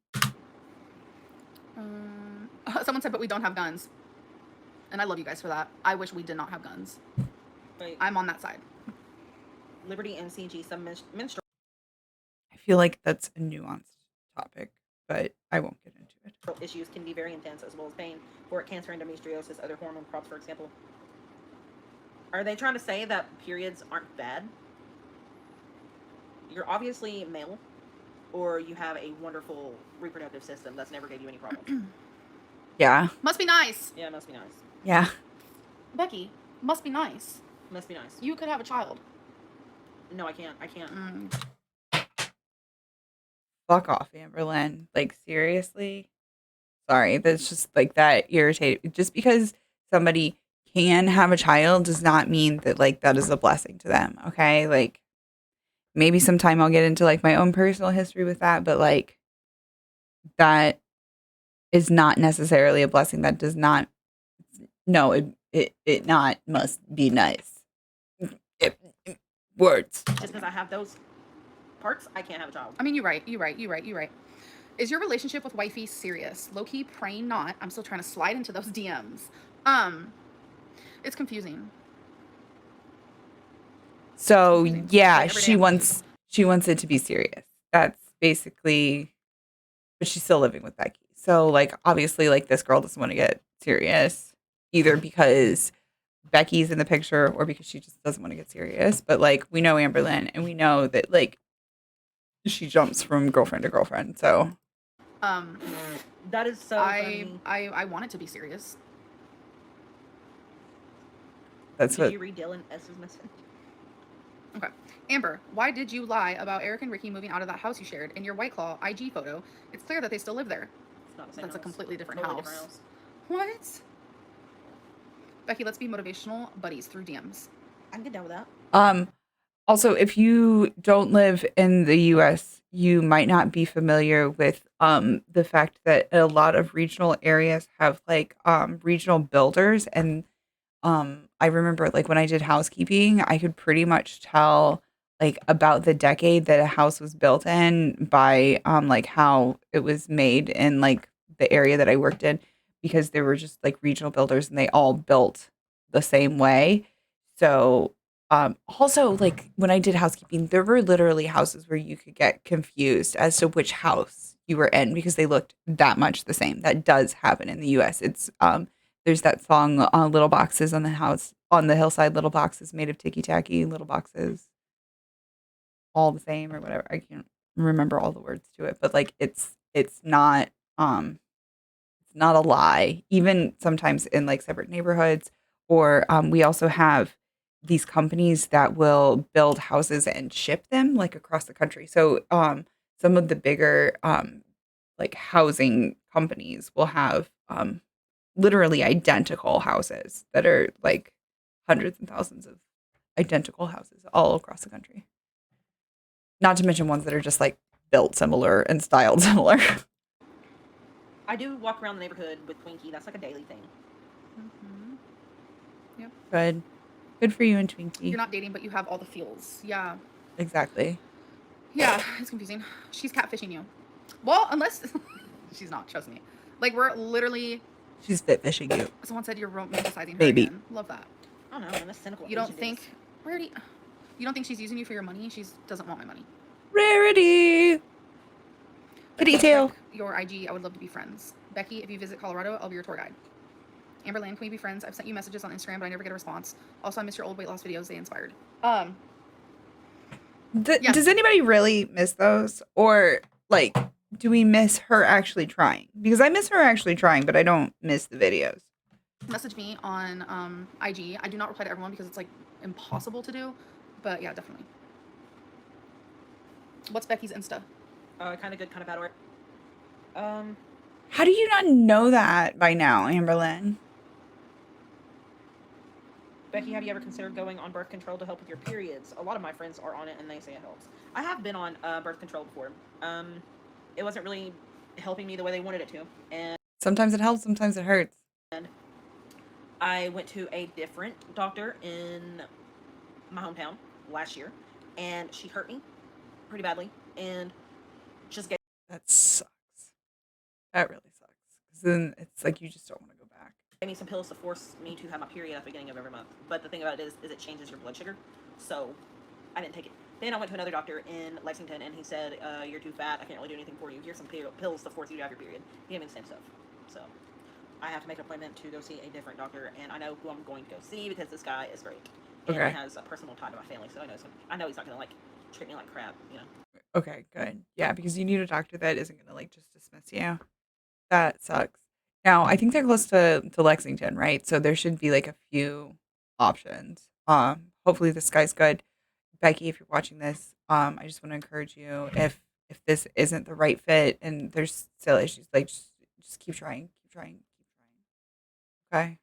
Someone said, but we don't have guns. And I love you guys for that. I wish we did not have guns. Wait, I'm on that side. Liberty MCG, some menstrual I feel like that's a nuanced topic, but I won't get into it. issues can be very intense, as well as pain for cancer, endometriosis, other hormone crops, for example. Are they trying to say that periods aren't bad? You're obviously male, or you have a wonderful reproductive system that's never gave you any problems. Yeah. Must be nice. Yeah, it must be nice. Yeah. Becky, must be nice. Must be nice. You could have a child. No, I can't. I can't. Fuck off, Amberlynn. Like, seriously? Sorry, that's just like that irritating. Just because somebody can have a child does not mean that like that is a blessing to them. Okay. Like maybe sometime I'll get into like my own personal history with that, but like that is not necessarily a blessing. That does not, no, it not must be nice. Words. Just because I have those parts, I can't have a child. I mean, you're right. Is your relationship with wifey serious? Low-key praying not. I'm still trying to slide into those DMs. It's confusing. So confusing. yeah, Like, every she day wants it to be serious. That's basically, but she's still living with Becky. So like obviously like this girl doesn't want to get serious either because Becky's in the picture or because she just doesn't want to get serious. But like we know Amberlynn and we know that like she jumps from girlfriend to girlfriend. So Um, That is so funny. I want it to be serious. that's Did what you read Dylan S.'s message? Okay. Amber, why did you lie about Eric and Ricky moving out of that house you shared in your White Claw IG photo? It's clear that they still live there. It's not the same That's a house. completely different Totally house. different house. What? Becky, let's be motivational buddies through DMs. I can get down with that. Also, if you don't live in the US, you might not be familiar with the fact that a lot of regional areas have like regional builders. And I remember like when I did housekeeping, I could pretty much tell like about the decade that a house was built in by like how it was made in like the area that I worked in, because there were just like regional builders and they all built the same way. So also like when I did housekeeping, there were literally houses where you could get confused as to which house you were in because they looked that much the same. That does happen in the US. It's there's that song, "Little Boxes on the House on the Hillside, Little Boxes made of ticky tacky, little boxes, all the same," or whatever. I can't remember all the words to it, but like um it's not a lie. Even sometimes in like separate neighborhoods, or we also have these companies that will build houses and ship them like across the country. So some of the bigger like housing companies will have literally identical houses that are like hundreds and thousands of identical houses all across the country. Not to mention ones that are just like built similar and styled similar. I do walk around the neighborhood with Twinkie. That's like a daily thing. Mm-hmm. Yep. Good. Good for you and Twinkie. You're not dating, but you have all the feels. Yeah. Exactly. Yeah, it's confusing. She's catfishing you. Well, unless she's not, trust me. Like we're literally. She's fit fishing you. Someone said you're romanticizing her Maybe. again. Love that. I don't know, man. That's cynical. You don't Asian think dudes. Rarity? You don't think she's using you for your money? She doesn't want my money. Rarity. Kitty Becky, tail. check your IG. I would love to be friends. Becky, if you visit Colorado, I'll be your tour guide. Amberlynn, can we be friends? I've sent you messages on Instagram, but I never get a response. Also, I miss your old weight loss videos. They inspired. Yes. Does anybody really miss those? Or like, do we miss her actually trying? Because I miss her actually trying, but I don't miss the videos. Message me on IG. I do not reply to everyone because it's like impossible to do. But yeah, definitely. What's Becky's Insta? Kind of good, kind of bad work. How do you not know that by now, Amberlynn? Becky, have you ever considered going on birth control to help with your periods? A lot of my friends are on it and they say it helps. I have been on birth control before. It wasn't really helping me the way they wanted it to. And sometimes it helps, sometimes it hurts. And I went to a different doctor in my hometown last year, and she hurt me pretty badly, and just gave. That sucks. That really sucks. Because then it's like you just don't want to go back. Gave me some pills to force me to have my period at the beginning of every month. But the thing about it is it changes your blood sugar, so I didn't take it. Then I went to another doctor in Lexington, and he said, "You're too fat. I can't really do anything for you. Here's some pills to force you to have your period." He gave me the same stuff, so I have to make an appointment to go see a different doctor, and I know who I'm going to go see because this guy is great. And Okay. he has a personal tie to my family, so I know he's not gonna like treat me like crap, you know. Okay, good. Yeah, because you need a doctor that isn't gonna like just dismiss you. That sucks. Now I think they're close to Lexington, right? So there should be like a few options. Hopefully this guy's good. Becky, if you're watching this, I just want to encourage you if this isn't the right fit and there's still issues, like just keep trying, keep trying, keep trying. Okay.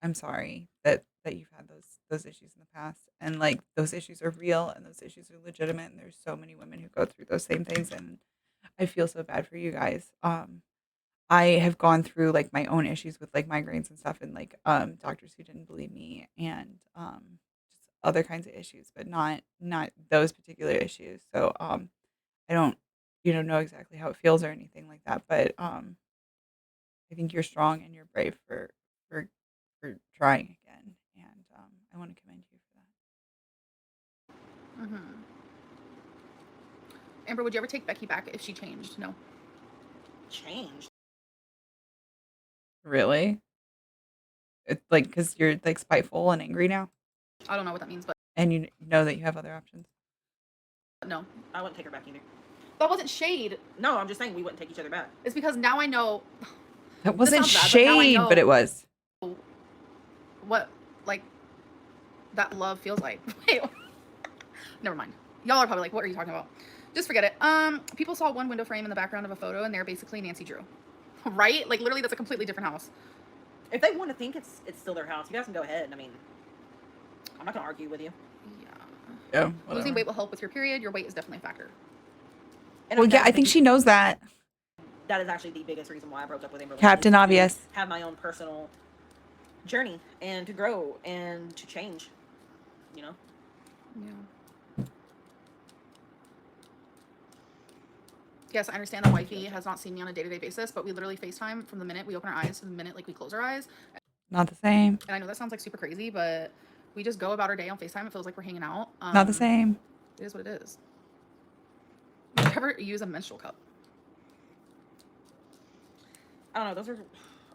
I'm sorry that you've had those issues in the past, and like those issues are real and those issues are legitimate, and there's so many women who go through those same things, and I feel so bad for you guys. I have gone through like my own issues with like migraines and stuff, and like doctors who didn't believe me, and just other kinds of issues, but not those particular issues. So I don't know exactly how it feels or anything like that, but I think you're strong and you're brave for for trying again, and I want to commend you for that. Mm-hmm. Amber, would you ever take Becky back if she changed? No. Changed. Really? It's like because you're like spiteful and angry now, I don't know what that means, but and you know that you have other options. no. I wouldn't take her back either. That wasn't shade. No, I'm just saying we wouldn't take each other back. It's because now I know That wasn't sounds bad, but now I shade, but know. it was. what like that love feels like. Wait, never mind. Y'all are probably like, what are you talking about? Just forget it. People saw one window frame in the background of a photo, and they're basically Nancy Drew, right? Like literally, that's a completely different house. If they want to think it's still their house, you guys can go ahead. I mean, I'm not gonna argue with you. Yeah. Losing weight will help with your period. Your weight is definitely a factor. And Well, yeah, I think she knows that. that is actually the biggest reason why I broke up with Amberlynn. Captain Obvious. Have my own personal journey and to grow and to change. You know. Yeah. Yes, I understand that wifey has not seen me on a day-to-day basis, but we literally FaceTime from the minute we open our eyes to the minute like we close our eyes. Not the same. And I know that sounds like super crazy, but we just go about our day on FaceTime. It feels like we're hanging out. Not the same. It is what it is. Would you ever use a menstrual cup? I don't know. Those are.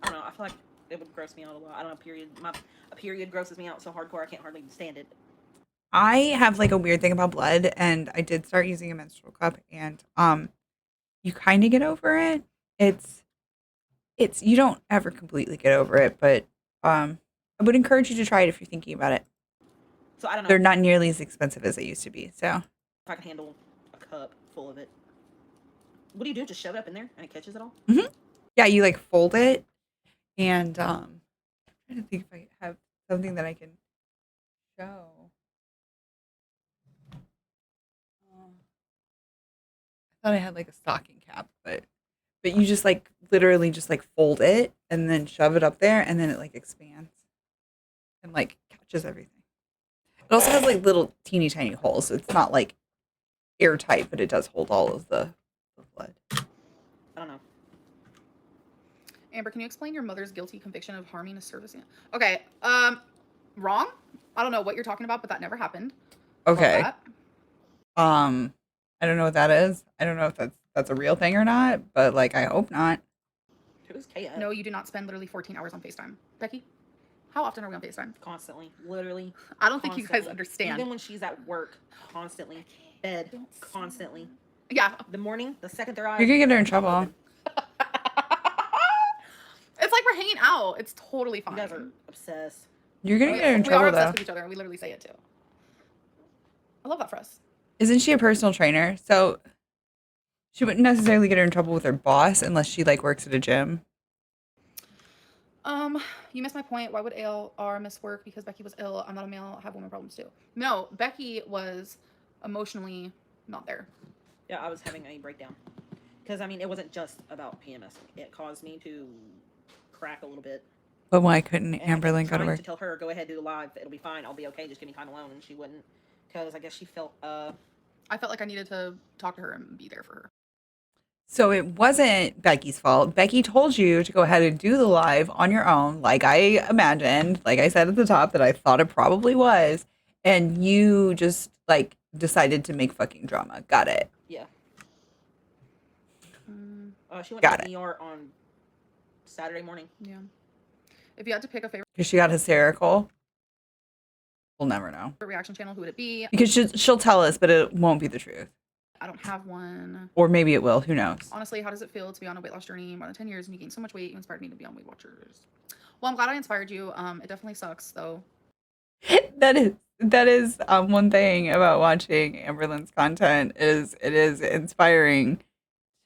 I don't know. I feel like it would gross me out a lot. I don't know. A period grosses me out so hardcore I can't hardly stand it. I have like a weird thing about blood, and I did start using a menstrual cup, and you kind of get over it. It's you don't ever completely get over it, but I would encourage you to try it if you're thinking about it. So I don't know. They're not nearly as expensive as they used to be. So if I can handle a cup full of it. What do you do? Just shove it up in there and it catches it all? mm-hmm. Yeah, you like fold it, and I'm trying to think if I have something that I can show. I thought I had like a stocking cap, but you just like literally just like fold it and then shove it up there, and then it like expands and like catches everything. It also has like little teeny tiny holes, so it's not like airtight, but it does hold all of the blood. I don't know. Amber, can you explain your mother's guilty conviction of harming a service? Okay, wrong. I don't know what you're talking about, but that never happened. Okay. I don't know what that is. I don't know if that's a real thing or not, but like I hope not. Who's KF? No, you do not spend literally 14 hours on FaceTime. Becky, how often are we on FaceTime? Constantly. Literally. I don't think you guys understand. Even when she's at work, constantly. Bed, constantly. Yeah. The morning, the second they're out. You're gonna get her in trouble. It's like we're hanging out. It's totally fine. You guys are obsessed. You're gonna get her in We trouble are though. obsessed with each other, and we literally say it too. I love that for us. Isn't she a personal trainer? So she wouldn't necessarily get her in trouble with her boss unless she like works at a gym. You missed my point. Why would ALR miss work? Because Becky was ill. I'm not a male. I have woman problems too. No, Becky was emotionally not there. Yeah, I was having a breakdown. Because, I mean, it wasn't just about PMS. It caused me to crack a little bit. But why couldn't And Amberlynn go to trying work? to tell her, go ahead, do the live. It'll be fine. I'll be okay. Just give me time alone. And she wouldn't. Because I guess she felt, I felt like I needed to talk to her and be there for her. So it wasn't Becky's fault. Becky told you to go ahead and do the live on your own, like I imagined, like I said at the top that I thought it probably was, and you just like decided to make fucking drama. Got it. yeah. She went Got to the ER on Saturday morning. Yeah. If you had to pick a favorite Because she got hysterical. We'll never know. reaction channel, who would it be? Because she'll tell us, but it won't be the truth. I don't have one. Or maybe it will. Who knows? Honestly, how does it feel to be on a weight loss journey more than 10 years and you gained so much weight? You inspired me to be on Weight Watchers. Well, I'm glad I inspired you. It definitely sucks, though. That is one thing about watching Amberlynn's content is it is inspiring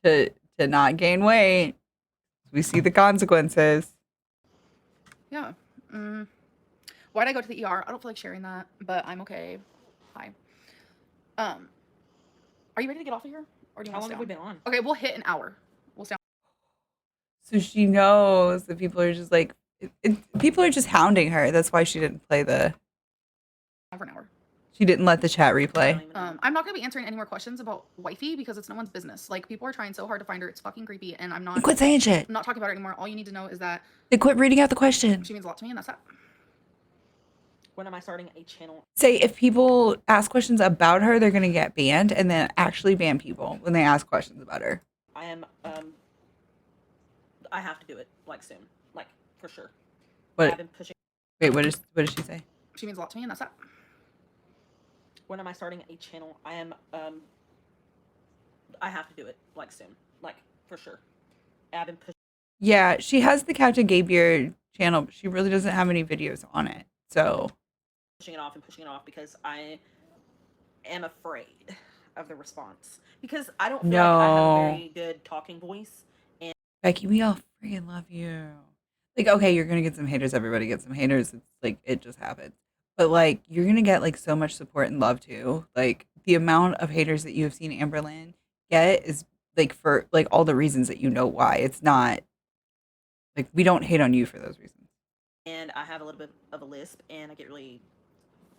to not gain weight. We see the consequences. Yeah. Why'd I go to the ER? I don't feel like sharing that, but I'm okay. Hi. Are you ready to get off of here? Or do you How want long to have stay we on? been on? Okay, we'll hit an hour. We'll stay So she knows that people are just like, people are just hounding her. That's why she didn't play on for an hour. she didn't let the chat I replay. don't even know. I'm not going to be answering any more questions about wifey because it's no one's business. Like, people are trying so hard to find her. It's fucking creepy, and I'm not Quit saying shit. talking about it anymore. All you need to know is that They quit reading out the question. she means a lot to me, and that's that. When am I starting a channel? Say if people ask questions about her, they're gonna get banned, and then actually ban people when they ask questions about her. I am, I have to do it, like, soon. Like, for sure. What? I've been pushing. Wait, what did she say? She means a lot to me, and that's that. When am I starting a channel? I am. I have to do it like soon, like for sure. I've been pushing. Yeah, she has the Captain Gay Beard channel, but she really doesn't have any videos on it. So Pushing it off because I am afraid of the response because I don't feel like I have a very good talking voice. And Becky, we all freaking love you. Like, okay, you're gonna get some haters. Everybody gets some haters. It's like it just happens. But like, you're gonna get like so much support and love too. Like the amount of haters that you have seen Amberlynn get is like for like all the reasons that you know why. It's not like we don't hate on you for those reasons. and I have a little bit of a lisp, and I get really.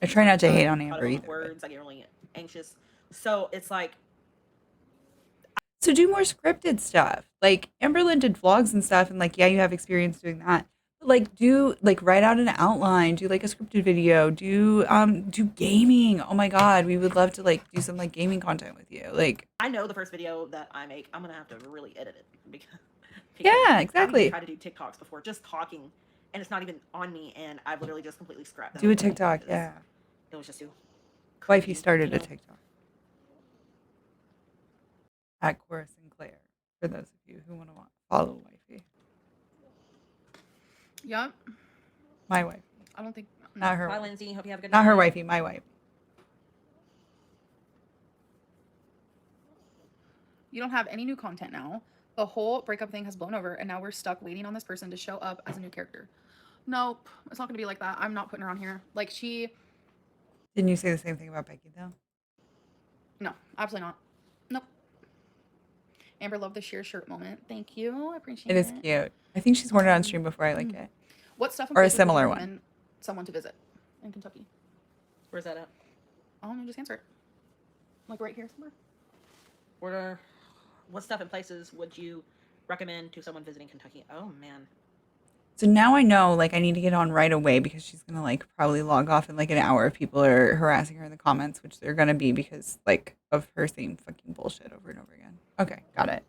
I try not to hate on caught Amber up on either. words. I get really anxious, so it's like. So do more scripted stuff. Like Amberlynn did vlogs and stuff, and like yeah, you have experience doing that. But like do like write out an outline, do like a scripted video, do gaming. Oh my god, we would love to like do some like gaming content with you. Like I know the first video that I make, I'm gonna have to really edit it because yeah, I exactly. tried to do TikToks before, just talking, and it's not even on me, and I've literally just completely scrapped that. Do a TikTok, yeah. It was just too. Wifey started a TikTok at Cora Sinclair. For those of you who want to follow Wifey, Yep. my wife, I don't think. not her. Bye, Lindsay. Hope you have a good Not night. her wifey, my wife. You don't have any new content now. The whole breakup thing has blown over, and now we're stuck waiting on this person to show up as a new character. Nope, it's not gonna be like that. I'm not putting her on here. Like she. Didn't you say the same thing about Becky though? No, absolutely not. Nope. Amber loved the sheer shirt moment. Thank you. I appreciate it. It is cute. I think she's worn it on stream before. I like it. What stuff or a similar one? Someone to visit in Kentucky. Where's that at? I don't know. Just answer it. Like right here somewhere. What stuff and places would you recommend to someone visiting Kentucky? Oh man. So now I know, like, I need to get on right away because she's gonna like probably log off in like an hour if people are harassing her in the comments, which they're gonna be because like of her same fucking bullshit over and over again. Okay, got it.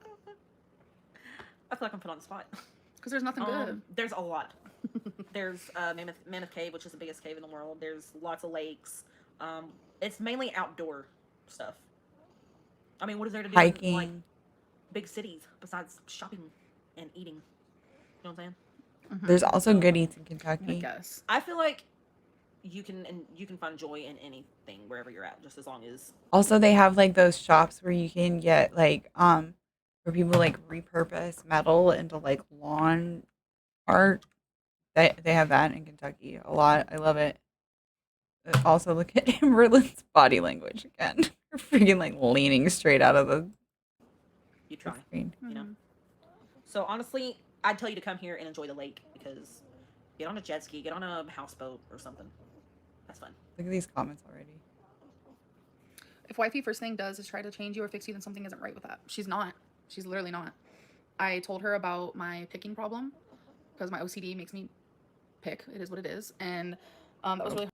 I feel like I'm put on the spot. Because there's nothing good. There's a lot. There's Mammoth Cave, which is the biggest cave in the world. There's lots of lakes. It's mainly outdoor stuff. I mean, what is there to do Hiking. in like big cities besides shopping and eating? You know what I'm saying? Mm-hmm. There's also good eats in I Kentucky. guess. I feel like you can find joy in anything wherever you're at, just as long as. Also, they have like those shops where you can get like where people like repurpose metal into like lawn art. They have that in Kentucky a lot. I love it. Also, look at Amberlynn's body language again. Her freaking like leaning straight out of the You try. screen. You know. So honestly, I'd tell you to come here and enjoy the lake because get on a jet ski, get on a houseboat or something. That's fun. Look at these comments already. If wifey first thing does is try to change you or fix you, then something isn't right with that. She's not. She's literally not. I told her about my picking problem because my OCD makes me pick. It is what it is. And that was really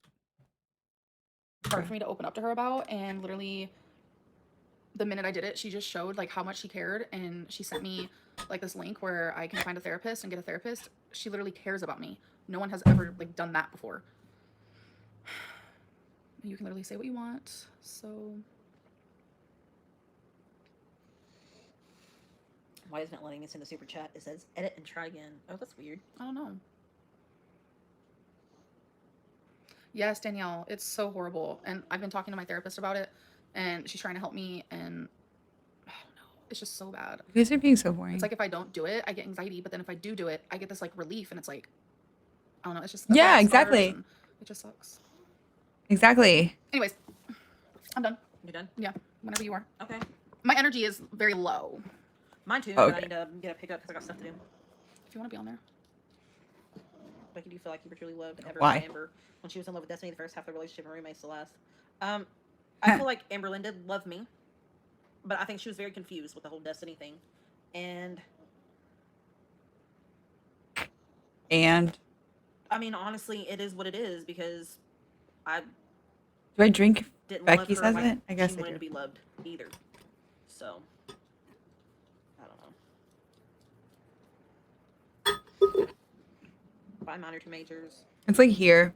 hard for me to open up to her about. And literally the minute I did it, she just showed like how much she cared. And she sent me like this link where I can find a therapist and get a therapist. She literally cares about me. No one has ever like done that before. You can literally say what you want. So why isn't it letting us in the super chat? It says edit and try again. Oh, that's weird. I don't know. Yes, Danielle, it's so horrible. And I've been talking to my therapist about it, and she's trying to help me, and I don't know. It's just so bad. You guys are being so boring. It's like if I don't do it, I get anxiety, but then if I do it, I get this like relief, and it's like, I don't know. It's just yeah, exactly. It just sucks. Exactly. Anyways, I'm done. You done? Yeah, whenever you are. Okay. My energy is very low. Mine too. Okay. But I need to get a pickup because I got stuff to do. If you want to be on there. Like, do you feel like you were truly loved ever Why? by Amber when she was in love with Destiny the first half of the relationship and roommates the last? I feel like Amberlynn did love me, but I think she was very confused with the whole Destiny thing. And I mean, honestly, it is what it is because I do I drink? didn't Becky love her says like it. I guess she I wanted do. to be loved either. So I don't know. By minor to majors. It's like here.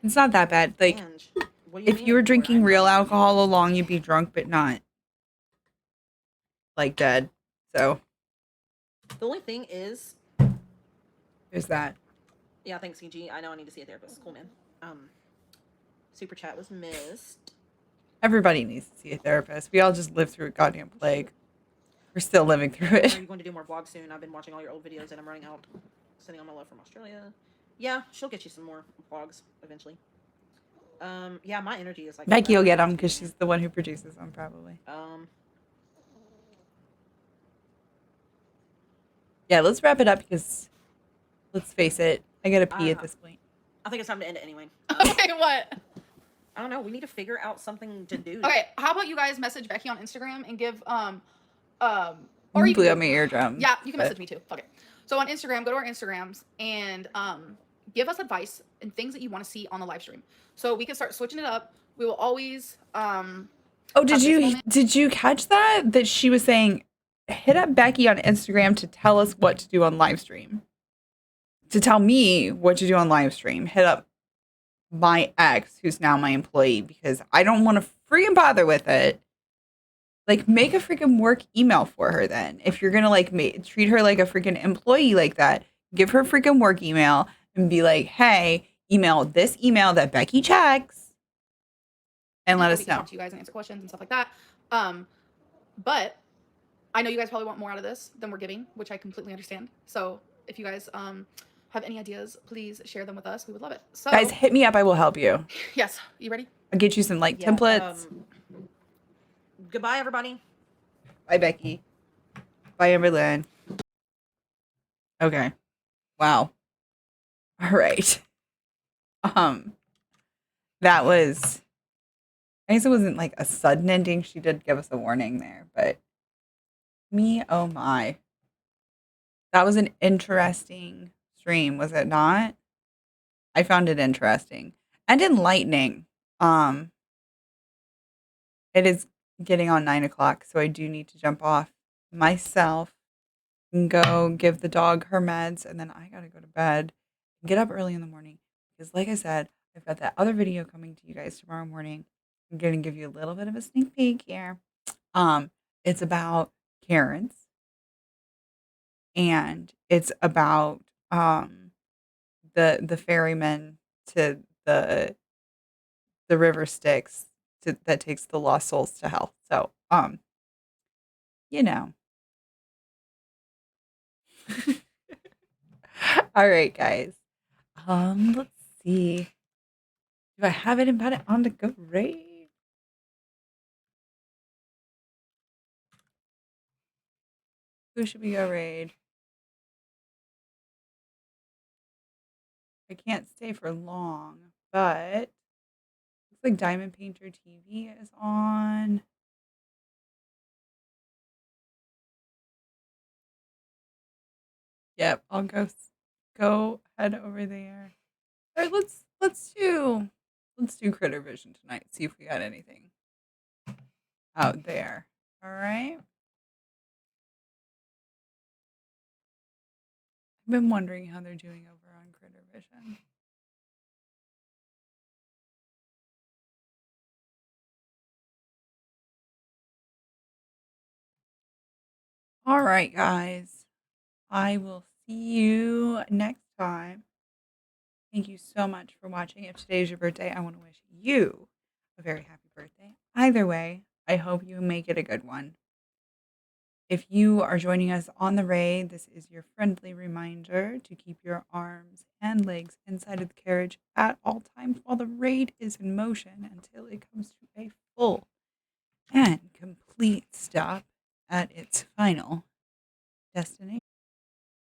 It's not that bad. Like, And what do you if mean you were it's boring? drinking real alcohol along, you'd be drunk, but not like dead. So The only thing is, there's that. yeah, thanks, CG. I know I need to see a therapist. Cool, man. Super chat was missed. Everybody needs to see a therapist. We all just lived through a goddamn plague. We're still living through When are it. you going to do more vlogs soon? I've been watching all your old videos and I'm running out. Sending all my love from Australia. Yeah, she'll get you some more vlogs eventually. Yeah, my energy is like. Becky will get them because she's the one who produces them, probably. Yeah, let's wrap it up because, let's face it, I gotta pee at this point. I think it's time to end it anyway. Okay, what? I don't know. We need to figure out something to do. Okay, how about you guys message Becky on Instagram and give or you blew out my eardrum. Yeah, you can message me too. Fuck it. So on Instagram, go to our Instagrams and give us advice and things that you want to see on the live stream. So we can start switching it up. We will always Oh, did you catch that? That she was saying, hit up Becky on Instagram to tell us what to do on live stream. To tell me what to do on live stream. Hit up my ex, who's now my employee, because I don't want to freaking bother with it. Like, make a freaking work email for her then. If you're gonna like treat her like a freaking employee like that, give her a freaking work email and be like, hey, email this email that Becky checks. And let us know. Talk to you guys and answer questions and stuff like that. But I know you guys probably want more out of this than we're giving, which I completely understand. So if you guys have any ideas, please share them with us. We would love it. So guys, hit me up. I will help you. Yes. You ready? I'll get you some templates. Goodbye, everybody. Bye, Becky. Bye, Amberlynn. Okay. Wow. All right. That was, I guess it wasn't like a sudden ending. She did give us a warning there, but oh my. That was an interesting stream, was it not? I found it interesting and enlightening. It is getting on 9 o'clock, so I do need to jump off myself and go give the dog her meds, and then I gotta go to bed and get up early in the morning because, like I said, I've got that other video coming to you guys tomorrow morning. I'm gonna give you a little bit of a sneak peek here. It's about Karens, and it's about the ferryman to the river Styx that takes the lost souls to hell. So, you know. All right, guys. Let's see. Do I have it about it on the go raid? Who should we go raid? I can't stay for long, but looks like Diamond Painter TV is on. Yep, I'll go head over there. All right, let's do Critter Vision tonight. See if we got anything out there. All right. I've been wondering how they're doing over on Critter Vision. All right, guys. I will see you next time. Thank you so much for watching. If today is your birthday, I want to wish you a very happy birthday. Either way, I hope you make it a good one. If you are joining us on the raid, this is your friendly reminder to keep your arms and legs inside of the carriage at all times while the raid is in motion until it comes to a full and complete stop at its final destination.